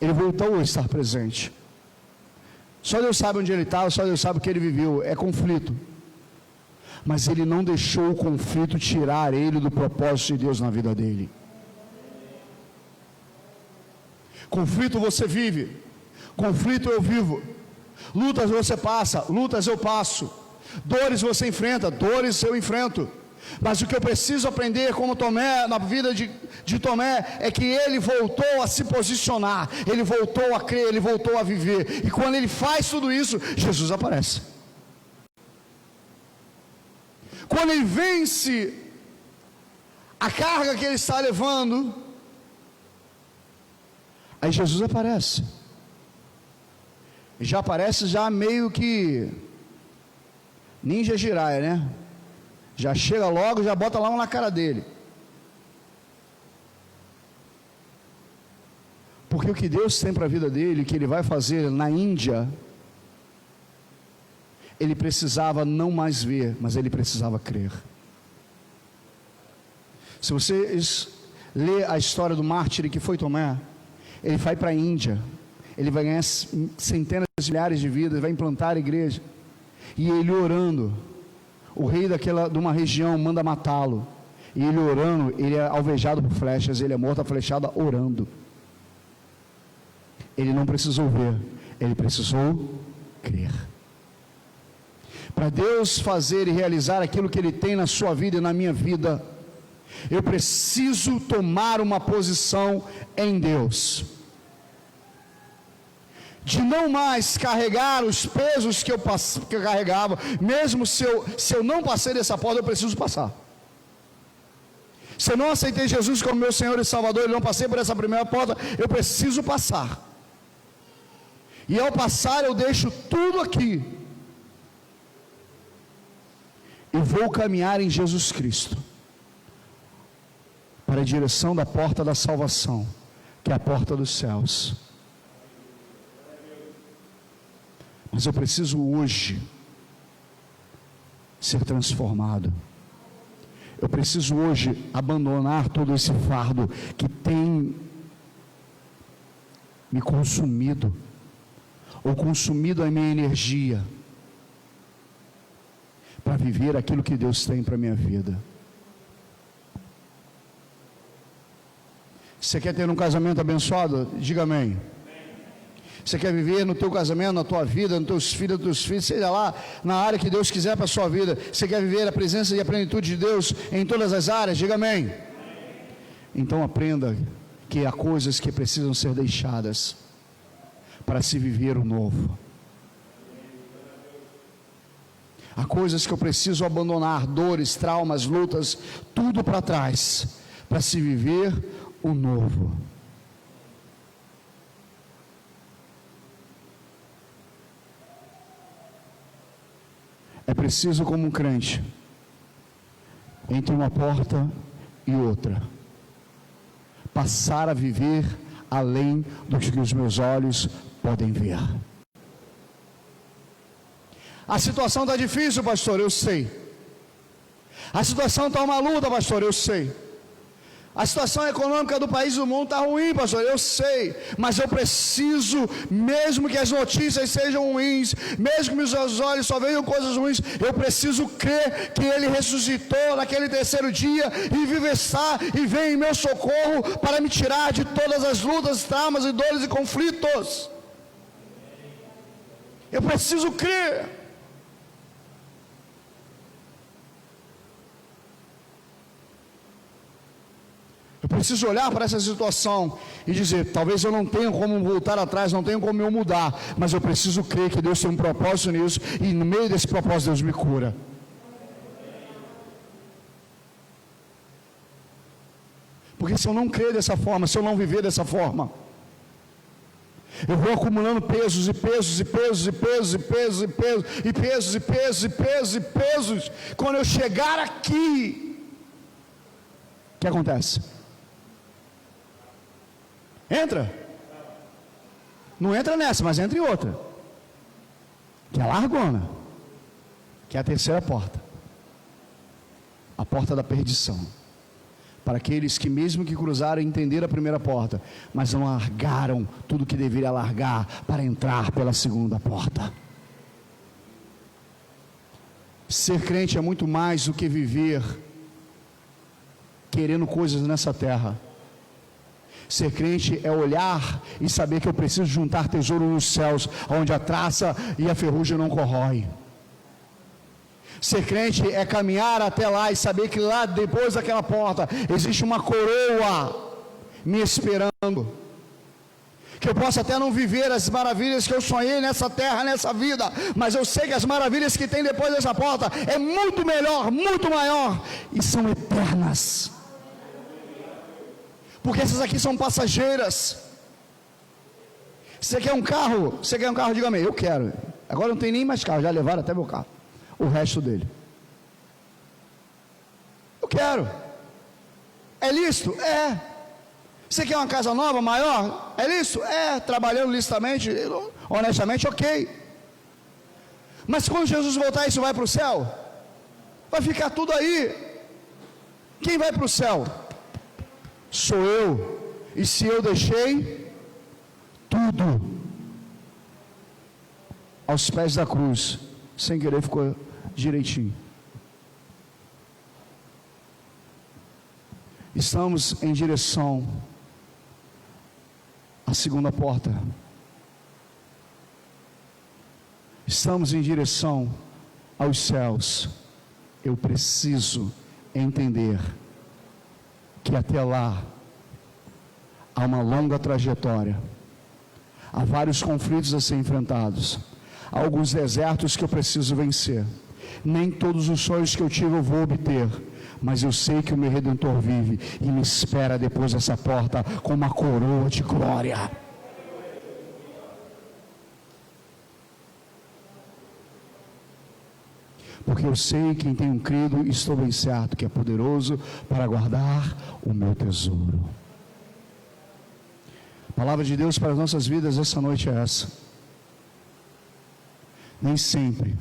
Ele voltou a estar presente. Só Deus sabe onde ele estava, só Deus sabe o que ele viveu. É conflito. Mas ele não deixou o conflito tirar ele do propósito de Deus na vida dele. Conflito você vive, conflito eu vivo. Lutas você passa, lutas eu passo. Dores você enfrenta, dores eu enfrento. Mas o que eu preciso aprender como Tomé, na vida de Tomé, é que ele voltou a se posicionar, ele voltou a crer, ele voltou a viver. E quando ele faz tudo isso, Jesus aparece. Quando ele vence a carga que ele está levando, aí Jesus aparece. E já aparece já meio que ninja Jiraiya, né? Já chega logo, já bota lá um na cara dele. Porque o que Deus tem para a vida dele, o que ele vai fazer na Índia, ele precisava não mais ver, mas ele precisava crer. Se você lê a história do mártir que foi Tomé, ele vai para a Índia, ele vai ganhar centenas de milhares de vidas, vai implantar a igreja, e ele orando, o rei de uma região manda matá-lo, e ele orando, ele é alvejado por flechas, ele é morto a flechada orando. Ele não precisou ver, ele precisou crer. Para Deus fazer e realizar aquilo que Ele tem na sua vida e na minha vida, eu preciso tomar uma posição em Deus, de não mais carregar os pesos que eu carregava. Mesmo se eu não passei dessa porta, eu preciso passar. Se eu não aceitei Jesus como meu Senhor e Salvador, e não passei por essa primeira porta, eu preciso passar. E ao passar, eu deixo tudo aqui e vou caminhar em Jesus Cristo para a direção da porta da salvação, que é a porta dos céus. Mas eu preciso hoje ser transformado. Eu preciso hoje abandonar todo esse fardo que tem me consumido, ou consumido a minha energia, para viver aquilo que Deus tem para a minha vida. Você quer ter um casamento abençoado? Diga amém. Você quer viver no teu casamento, na tua vida, nos teus filhos, seja lá na área que Deus quiser para a sua vida. Você quer viver a presença e a plenitude de Deus em todas as áreas? Diga amém. Então aprenda que há coisas que precisam ser deixadas para se viver o novo. Há coisas que eu preciso abandonar, dores, traumas, lutas, tudo para trás, para se viver o novo. É preciso, como um crente, entre uma porta e outra, passar a viver além do que os meus olhos podem ver. A situação está difícil, pastor, eu sei. A situação está uma luta, pastor, eu sei. A situação econômica do país e do mundo está ruim, pastor, eu sei. Mas eu preciso, mesmo que as notícias sejam ruins, mesmo que os meus olhos só vejam coisas ruins, eu preciso crer que Ele ressuscitou naquele terceiro dia e vive está e vem em meu socorro para me tirar de todas as lutas, traumas e dores e conflitos. Eu preciso crer. preciso olhar para essa situação e dizer, talvez eu não tenha como voltar atrás, não tenho como eu mudar, mas eu preciso crer que Deus tem um propósito nisso, e no meio desse propósito Deus me cura. Porque se eu não crer dessa forma, se eu não viver dessa forma, eu vou acumulando pesos e pesos e pesos e pesos e pesos e pesos e pesos e pesos e pesos e pesos. Quando eu chegar aqui, o que acontece? Entra. Não entra nessa, mas entra em outra, que é a largona, que é a terceira porta, a porta da perdição. Para aqueles que mesmo que cruzaram entenderam a primeira porta, mas não largaram tudo que deveria largar para entrar pela segunda porta. Ser crente é muito mais do que viver querendo coisas nessa terra. Ser crente é olhar e saber que eu preciso juntar tesouro nos céus, onde a traça e a ferrugem não corrói. Ser crente é caminhar até lá e saber que lá depois daquela porta existe uma coroa me esperando. Que eu possa até não viver as maravilhas que eu sonhei nessa terra, nessa vida, mas eu sei que as maravilhas que tem depois dessa porta é muito melhor, muito maior, e são eternas. Porque essas aqui são passageiras. Você quer um carro? Você quer um carro? Diga amém. Eu quero. Agora não tem nem mais carro, já levaram até meu carro, o resto dele. Eu quero. É lícito? É. Você quer uma casa nova, maior? É lícito? É. Trabalhando licitamente, honestamente, ok. Mas quando Jesus voltar, isso vai para o céu? Vai ficar tudo aí. Quem vai para o céu? Sou eu. E se eu deixei tudo aos pés da cruz, sem querer ficou direitinho. Estamos em direção à segunda porta. Estamos em direção aos céus. Eu preciso entender que até lá há uma longa trajetória, há vários conflitos a ser enfrentados, há alguns desertos que eu preciso vencer. Nem todos os sonhos que eu tive eu vou obter, mas eu sei que o meu Redentor vive e me espera depois dessa porta com uma coroa de glória. Porque eu sei que em quem tenho crido, estou bem certo que é poderoso para guardar o meu tesouro. A palavra de Deus para as nossas vidas essa noite é essa. Nem sempre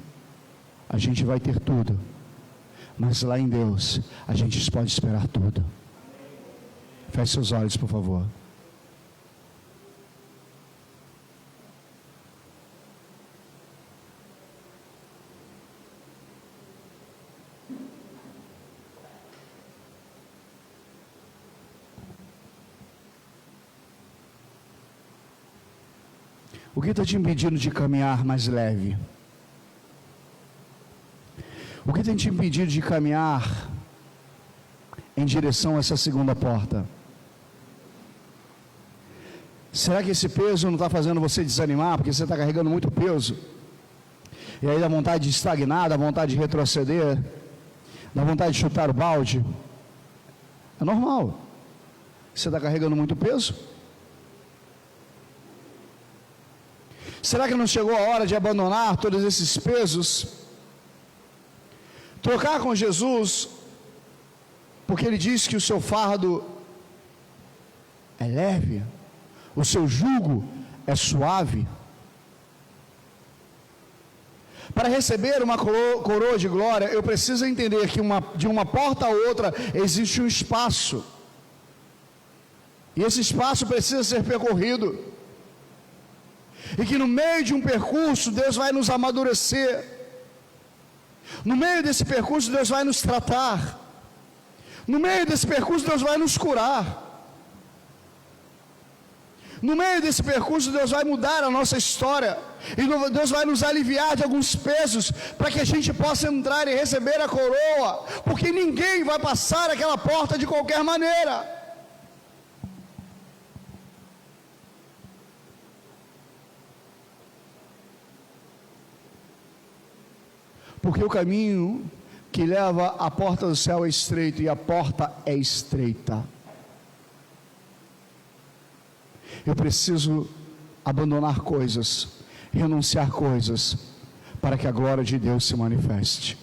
a gente vai ter tudo, mas lá em Deus a gente pode esperar tudo. Feche seus olhos, por favor. O que está te impedindo de caminhar mais leve? O que tem te impedido de caminhar em direção a essa segunda porta? Será que esse peso não está fazendo você desanimar, porque você está carregando muito peso? E aí dá vontade de estagnar, dá vontade de retroceder, dá vontade de chutar o balde? É normal. Você está carregando muito peso? Será que não chegou a hora de abandonar todos esses pesos? Trocar com Jesus, porque Ele diz que o seu fardo é leve, o seu jugo é suave. Para receber uma coroa de glória, eu preciso entender que de uma porta a outra existe um espaço, e esse espaço precisa ser percorrido, e que no meio de um percurso Deus vai nos amadurecer, no meio desse percurso Deus vai nos tratar, no meio desse percurso Deus vai nos curar, no meio desse percurso Deus vai mudar a nossa história, e Deus vai nos aliviar de alguns pesos, para que a gente possa entrar e receber a coroa, porque ninguém vai passar aquela porta de qualquer maneira. Porque o caminho que leva à porta do céu é estreito, e a porta é estreita. Eu preciso abandonar coisas, renunciar coisas, para que a glória de Deus se manifeste,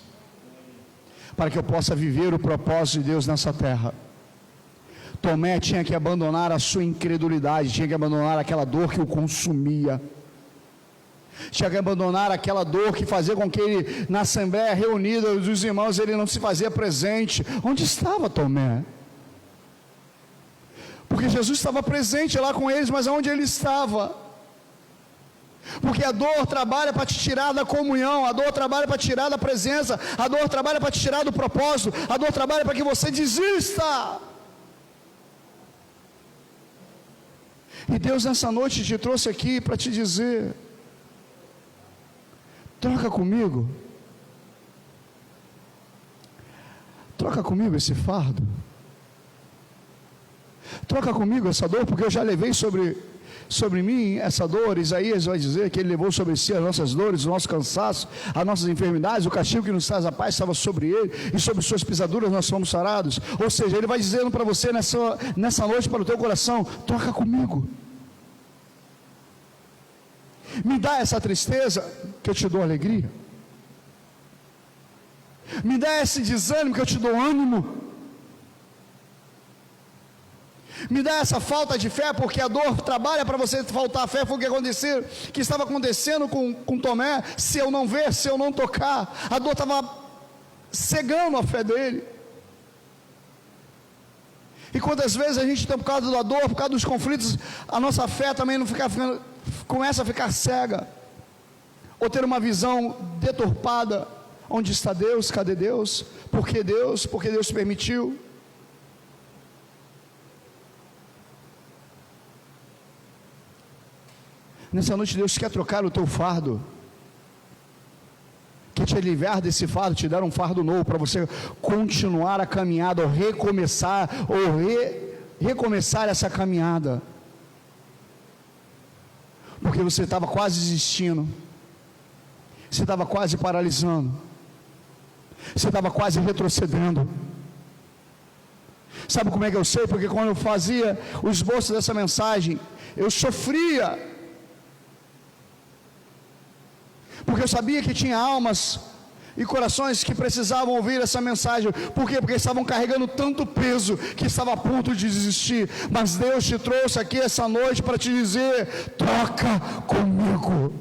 para que eu possa viver o propósito de Deus nessa terra. Tomé tinha que abandonar a sua incredulidade, tinha que abandonar aquela dor que o consumia, tinha que abandonar aquela dor que fazia com que ele, na assembleia reunida dos irmãos, ele não se fazia presente. Onde estava Tomé? Porque Jesus estava presente lá com eles, mas aonde ele estava? Porque a dor trabalha para te tirar da comunhão, a dor trabalha para te tirar da presença, a dor trabalha para te tirar do propósito, a dor trabalha para que você desista. E Deus nessa noite te trouxe aqui para te dizer: troca comigo esse fardo, troca comigo essa dor, porque eu já levei sobre mim essa dor. Isaías vai dizer que ele levou sobre si as nossas dores, o nosso cansaço, as nossas enfermidades, o castigo que nos traz a paz estava sobre ele, e sobre suas pisaduras nós fomos sarados. Ou seja, ele vai dizendo para você nessa noite, para o teu coração: troca comigo, me dá essa tristeza que eu te dou alegria, me dá esse desânimo que eu te dou ânimo, me dá essa falta de fé, porque a dor trabalha para você faltar fé. Foi o que estava acontecendo com Tomé. Se eu não ver, se eu não tocar, a dor estava cegando a fé dele. E quantas vezes a gente, por causa da dor, por causa dos conflitos, a nossa fé também não começa a ficar cega, ou ter uma visão deturpada. Onde está Deus? Cadê Deus? Por que Deus? Porque Deus permitiu. Nessa noite Deus quer trocar o teu fardo, quer te aliviar desse fardo, te dar um fardo novo, para você continuar a caminhada, ou recomeçar, recomeçar essa caminhada, porque você estava quase desistindo, você estava quase paralisando, você estava quase retrocedendo. Sabe como é que eu sei? Porque quando eu fazia o esboço dessa mensagem, eu sofria, porque eu sabia que tinha almas e corações que precisavam ouvir essa mensagem. Por quê? Porque estavam carregando tanto peso que estava a ponto de desistir. Mas Deus te trouxe aqui essa noite para te dizer: troca comigo.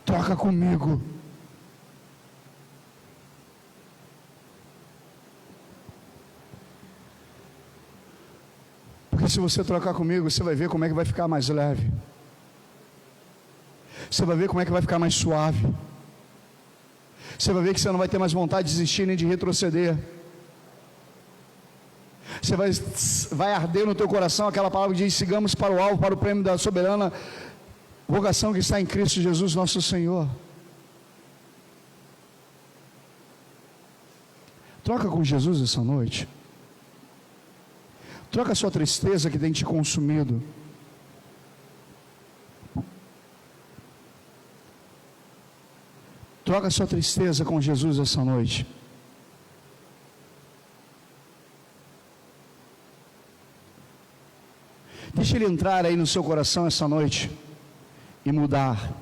Troca comigo. Porque se você trocar comigo, você vai ver como é que vai ficar mais leve, você vai ver como é que vai ficar mais suave, você vai ver que você não vai ter mais vontade de desistir nem de retroceder. Você vai arder no teu coração aquela palavra que diz: sigamos para o alvo, para o prêmio da soberana vocação que está em Cristo Jesus nosso Senhor. Troca com Jesus essa noite. Troca a sua tristeza que tem te consumido. Troca a sua tristeza com Jesus essa noite. Deixa Ele entrar aí no seu coração essa noite e mudar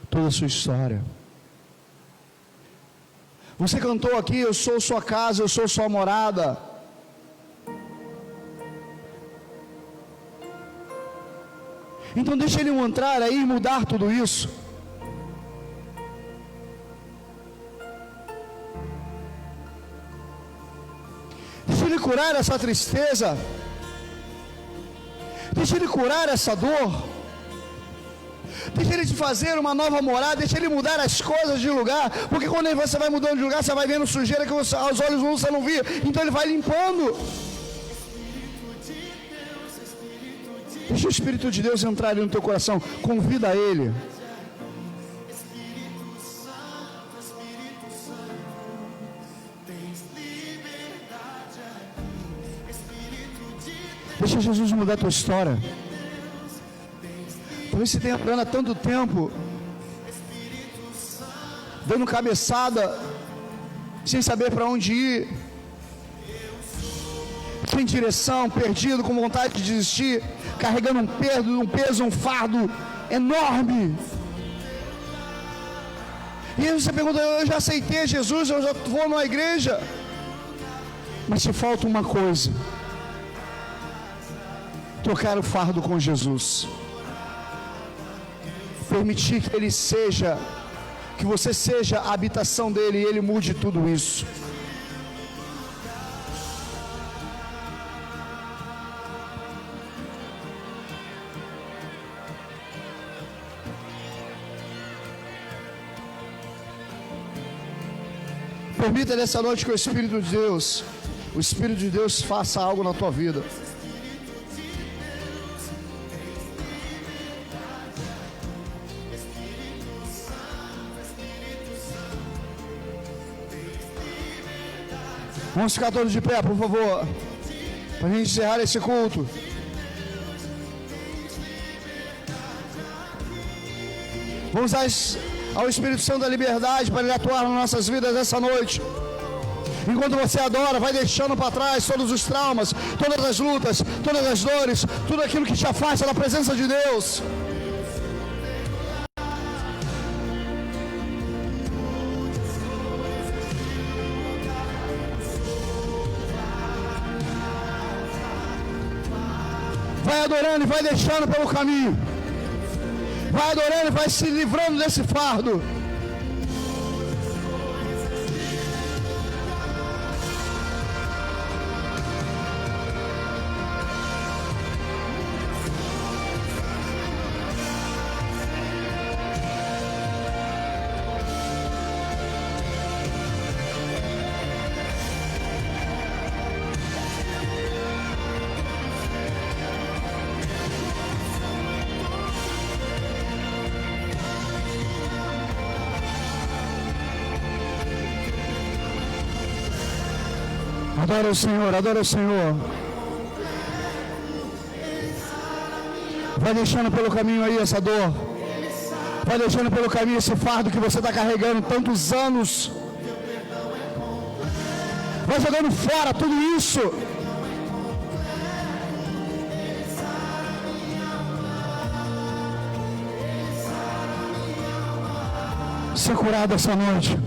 toda a sua história. Você cantou aqui: eu sou sua casa, eu sou sua morada. Então deixa Ele entrar aí e mudar tudo isso. Deixa Ele curar essa tristeza. Deixa Ele curar essa dor. Deixa Ele te fazer uma nova morada. Deixa Ele mudar as coisas de lugar. Porque quando você vai mudando de lugar, você vai vendo sujeira que aos olhos você não via. Então Ele vai limpando. Deixa o Espírito de Deus entrar ali no teu coração. Convida Ele. Deixa Jesus mudar a tua história. Talvez você tenha andado há tanto tempo, dando cabeçada, sem saber para onde ir, sem direção, perdido, com vontade de desistir, carregando um peso, um fardo enorme. E aí você pergunta: eu já aceitei Jesus, eu já vou numa igreja, mas te falta uma coisa: trocar o fardo com Jesus, permitir que Ele seja, que você seja a habitação dEle e Ele mude tudo isso. Permita nessa noite que o Espírito de Deus faça algo na tua vida. Vamos ficar todos de pé, por favor, para a gente encerrar esse culto. Vamos ao Espírito Santo da liberdade para Ele atuar nas nossas vidas essa noite. Enquanto você adora, vai deixando para trás todos os traumas, todas as lutas, todas as dores, tudo aquilo que te afasta da presença de Deus. Vai adorando e vai deixando pelo caminho. Vai adorando e vai se livrando desse fardo. Adora o Senhor, adora o Senhor. Vai deixando pelo caminho aí essa dor. Vai deixando pelo caminho esse fardo que você está carregando tantos anos. Vai jogando fora tudo isso. Ser curado essa noite.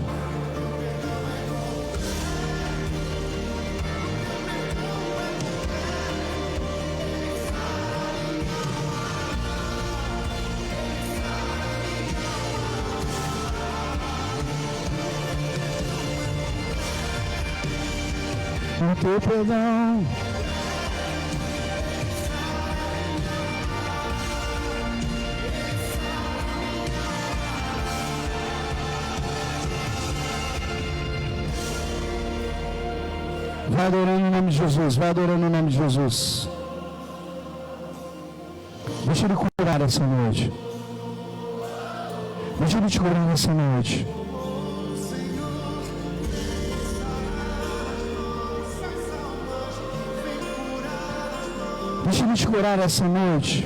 O teu perdão. Vai adorando em nome de Jesus, vai adorando em nome de Jesus. Deixa Ele curar essa noite. Deixa Ele te curar essa noite. Deixa Ele te curar essa noite.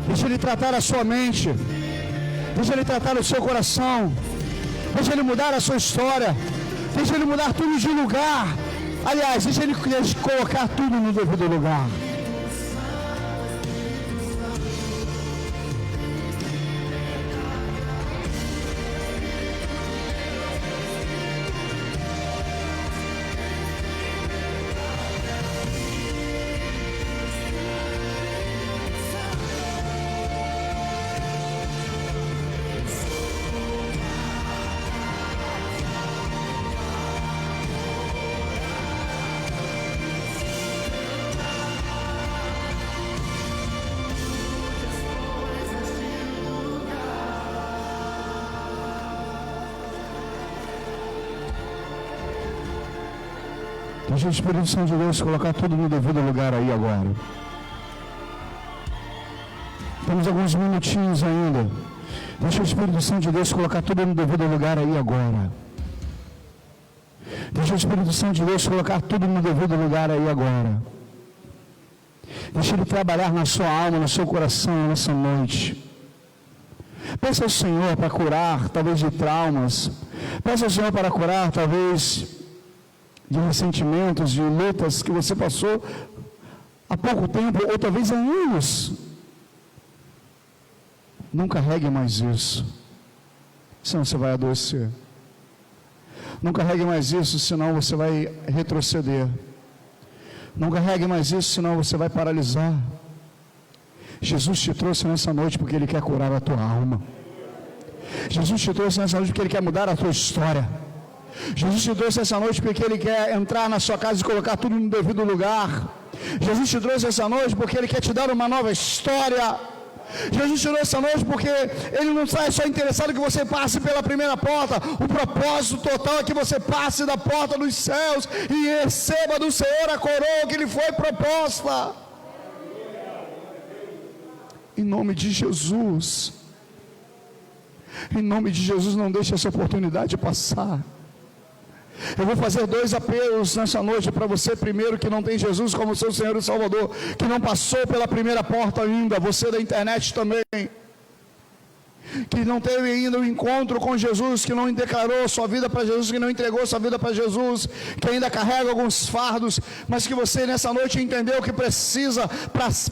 Deixa Ele tratar a sua mente. Deixa Ele tratar o seu coração. Deixa Ele mudar a sua história. Deixa Ele mudar tudo de lugar. Aliás, deixa Ele colocar tudo no devido lugar. Deixa o Espírito Santo de Deus colocar tudo no devido lugar aí agora. Temos alguns minutinhos ainda. Deixa o Espírito Santo de Deus colocar tudo no devido lugar aí agora. Deixa o Espírito Santo de Deus colocar tudo no devido lugar aí agora. Deixa Ele trabalhar na sua alma, no seu coração nessa noite. Peça ao Senhor para curar, talvez de traumas. Peça ao Senhor para curar, talvez de ressentimentos, de lutas que você passou há pouco tempo, ou talvez há anos. Não carregue mais isso, senão você vai adoecer. Não carregue mais isso, senão você vai retroceder. Não carregue mais isso, senão você vai paralisar. Jesus te trouxe nessa noite porque Ele quer curar a tua alma. Jesus te trouxe nessa noite porque Ele quer mudar a tua história. Jesus te trouxe essa noite porque Ele quer entrar na sua casa e colocar tudo no devido lugar. Jesus te trouxe essa noite porque Ele quer te dar uma nova história. Jesus te trouxe essa noite porque Ele não está só interessado que você passe pela primeira porta. O propósito total é que você passe da porta dos céus e receba do Senhor a coroa que lhe foi proposta. Em nome de Jesus. Em nome de Jesus, não deixe essa oportunidade passar. Eu vou fazer 2 apelos nessa noite para você. Primeiro, que não tem Jesus como seu Senhor e Salvador, que não passou pela primeira porta ainda. Você da internet também, que não teve ainda um encontro com Jesus, que não declarou sua vida para Jesus, que não entregou sua vida para Jesus, que ainda carrega alguns fardos, mas que você nessa noite entendeu que precisa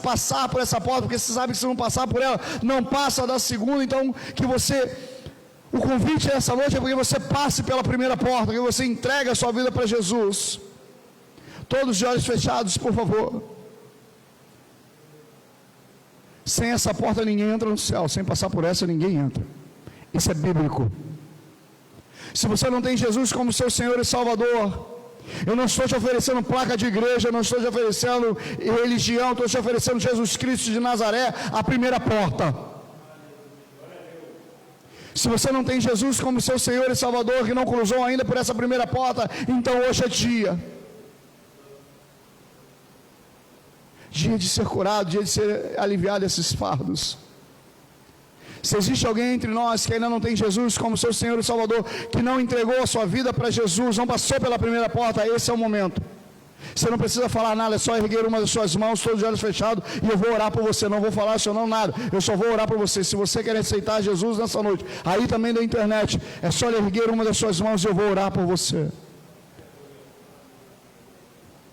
passar por essa porta, porque você sabe que se não passar por ela, não passa da segunda. Então, que você... O convite dessa noite é porque você passe pela primeira porta, que você entregue a sua vida para Jesus. Todos de olhos fechados, por favor. Sem essa porta ninguém entra no céu, sem passar por essa ninguém entra. Isso é bíblico. Se você não tem Jesus como seu Senhor e Salvador, eu não estou te oferecendo placa de igreja, eu não estou te oferecendo religião, estou te oferecendo Jesus Cristo de Nazaré, a primeira porta. Se você não tem Jesus como seu Senhor e Salvador, que não cruzou ainda por essa primeira porta, então hoje é dia de ser curado, dia de ser aliviado desses fardos. Se existe alguém entre nós que ainda não tem Jesus como seu Senhor e Salvador, que não entregou a sua vida para Jesus, não passou pela primeira porta, esse é o momento. Você não precisa falar nada, é só erguer uma das suas mãos, todos os olhos fechados, e eu vou orar por você. Não vou falar seu nome, nada, eu só vou orar por você. Se você quer aceitar Jesus nessa noite, aí também da internet, é só erguer uma das suas mãos e eu vou orar por você.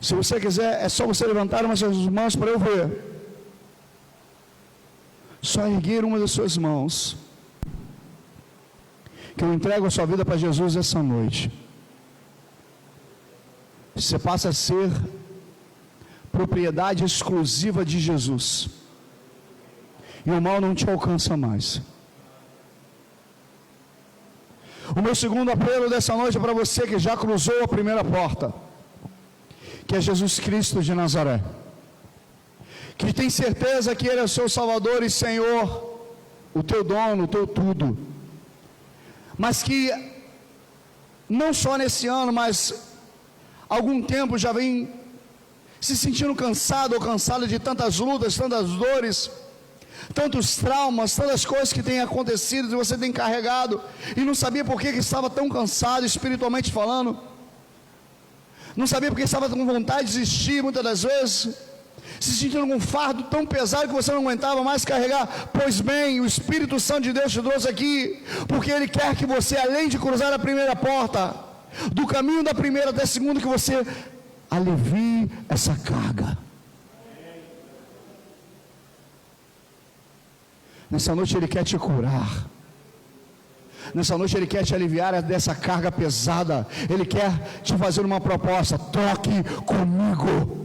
Se você quiser, é só você levantar uma das suas mãos para eu ver. Só erguer uma das suas mãos, que eu entrego a sua vida para Jesus essa noite. Você passa a ser propriedade exclusiva de Jesus, e o mal não te alcança mais. O meu segundo apelo dessa noite é para você que já cruzou a primeira porta, que é Jesus Cristo de Nazaré, que tem certeza que Ele é o seu Salvador e Senhor, o teu dono, o teu tudo, mas que não só nesse ano, mas algum tempo já vem se sentindo cansado ou cansada de tantas lutas, tantas dores, tantos traumas, tantas coisas que têm acontecido e você tem carregado, e não sabia por que estava tão cansado espiritualmente falando, não sabia porque estava com vontade de desistir muitas das vezes, se sentindo com um fardo tão pesado que você não aguentava mais carregar. Pois bem, o Espírito Santo de Deus te trouxe aqui, porque Ele quer que você, além de cruzar a primeira porta, do caminho da primeira até a segunda, que você alivie essa carga. Nessa noite Ele quer te curar. Nessa noite Ele quer te aliviar dessa carga pesada. Ele quer te fazer uma proposta: toque comigo.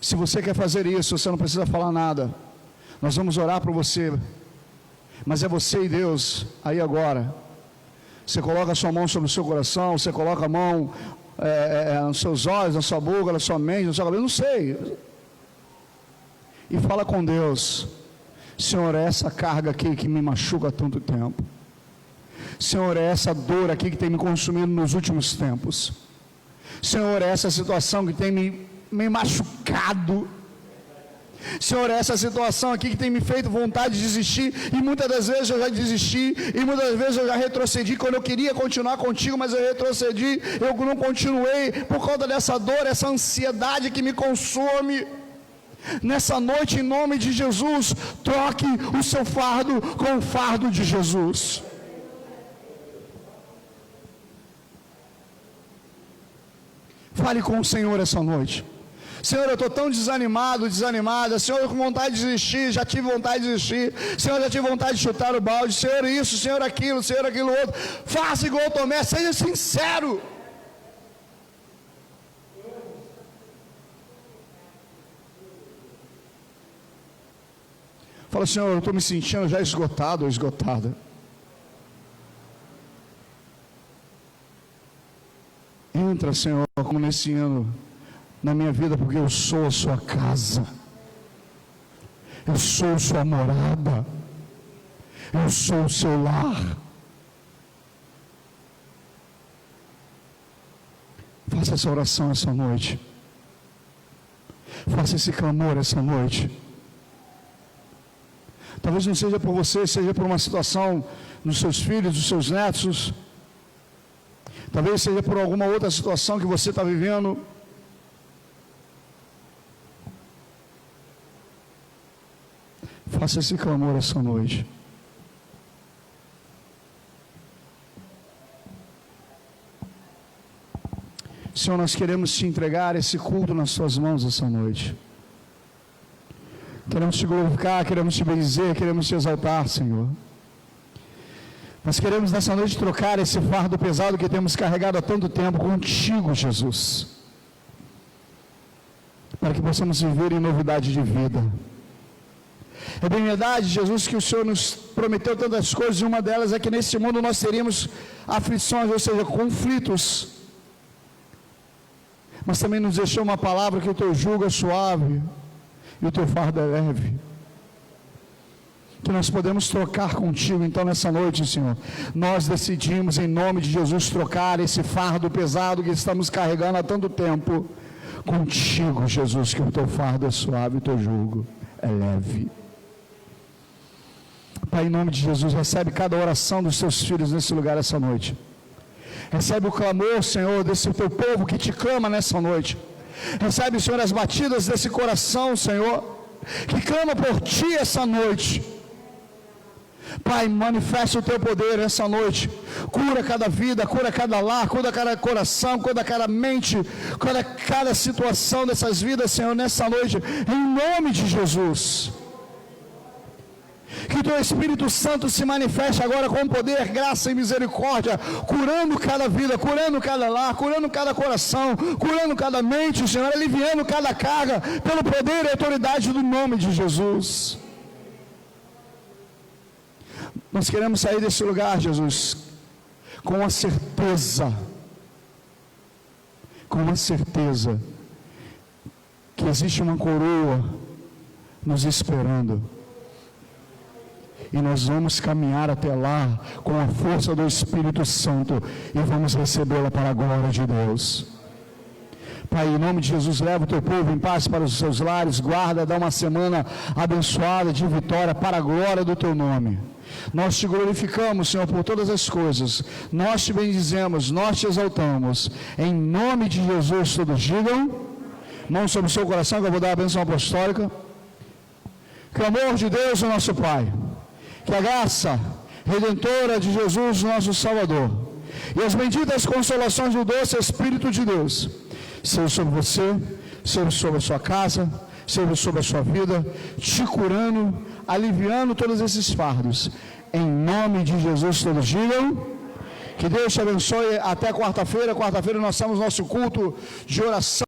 Se você quer fazer isso, você não precisa falar nada. Nós vamos orar por você, mas é você e Deus aí agora. Você coloca a sua mão sobre o seu coração, você coloca a mão nos seus olhos, na sua boca, na sua mente, no seu cabelo, não sei, e fala com Deus: Senhor, é essa carga aqui que me machuca há tanto tempo. Senhor, é essa dor aqui que tem me consumido nos últimos tempos. Senhor, é essa situação que tem me meio machucado. Senhor, essa situação aqui que tem me feito vontade de desistir, e muitas das vezes eu já desisti, e muitas das vezes eu já retrocedi, quando eu queria continuar contigo, mas eu retrocedi, eu não continuei, por causa dessa dor, essa ansiedade que me consome. Nessa noite, em nome de Jesus, troque o seu fardo com o fardo de Jesus. Fale com o Senhor essa noite. Senhor, eu estou tão desanimado, desanimada. Senhor, eu com vontade de desistir, já tive vontade de desistir. Senhor, já tive vontade de chutar o balde. Senhor, isso, Senhor, aquilo outro. Faça igual Tomé, seja sincero. Fala, Senhor, eu estou me sentindo já esgotado ou esgotada. Entra, Senhor, como nesse ano na minha vida, porque eu sou a sua casa, eu sou a sua morada, eu sou o seu lar. Faça essa oração essa noite, faça esse clamor essa noite. Talvez não seja por você, seja por uma situação dos seus filhos, dos seus netos, talvez seja por alguma outra situação que você está vivendo. Faça esse clamor essa noite. Senhor, nós queremos te entregar esse culto nas suas mãos essa noite. Queremos te glorificar, queremos te bendizer, queremos te exaltar, Senhor. Nós queremos nessa noite trocar esse fardo pesado que temos carregado há tanto tempo contigo, Jesus, para que possamos viver em novidade de vida. É bem verdade, Jesus, que o Senhor nos prometeu tantas coisas, e uma delas é que nesse mundo nós teríamos aflições, ou seja, conflitos, mas também nos deixou uma palavra que o teu jugo é suave e o teu fardo é leve, que nós podemos trocar contigo. Então nessa noite, Senhor, nós decidimos em nome de Jesus trocar esse fardo pesado que estamos carregando há tanto tempo contigo, Jesus, que o teu fardo é suave e o teu jugo é leve. Pai, em nome de Jesus, recebe cada oração dos teus filhos nesse lugar essa noite. Recebe o clamor, Senhor, desse teu povo que te clama nessa noite. Recebe, Senhor, as batidas desse coração, Senhor, que clama por ti essa noite. Pai, manifesta o teu poder essa noite. Cura cada vida, cura cada lar, cura cada coração, cura cada mente, cura cada situação dessas vidas, Senhor, nessa noite, em nome de Jesus. Que o teu Espírito Santo se manifeste agora com poder, graça e misericórdia, curando cada vida, curando cada lar, curando cada coração, curando cada mente, Senhor, aliviando cada carga, pelo poder e autoridade do nome de Jesus. Nós queremos sair desse lugar, Jesus, com a certeza que existe uma coroa nos esperando, e nós vamos caminhar até lá com a força do Espírito Santo e vamos recebê-la para a glória de Deus. Pai, em nome de Jesus, leva o teu povo em paz para os seus lares, guarda, dá uma semana abençoada de vitória para a glória do teu nome. Nós te glorificamos, Senhor, por todas as coisas, nós te bendizemos, nós te exaltamos, em nome de Jesus. Todos digam, mão sobre o seu coração, que eu vou dar a bênção apostólica. Clamor de Deus, o nosso Pai, que a graça redentora de Jesus, nosso Salvador, e as benditas consolações do doce Espírito de Deus, seja sobre você, seja sobre a sua casa, seja sobre a sua vida, te curando, aliviando todos esses fardos, em nome de Jesus. Todos digam, que Deus te abençoe. Até quarta-feira. Quarta-feira nós temos nosso culto de oração.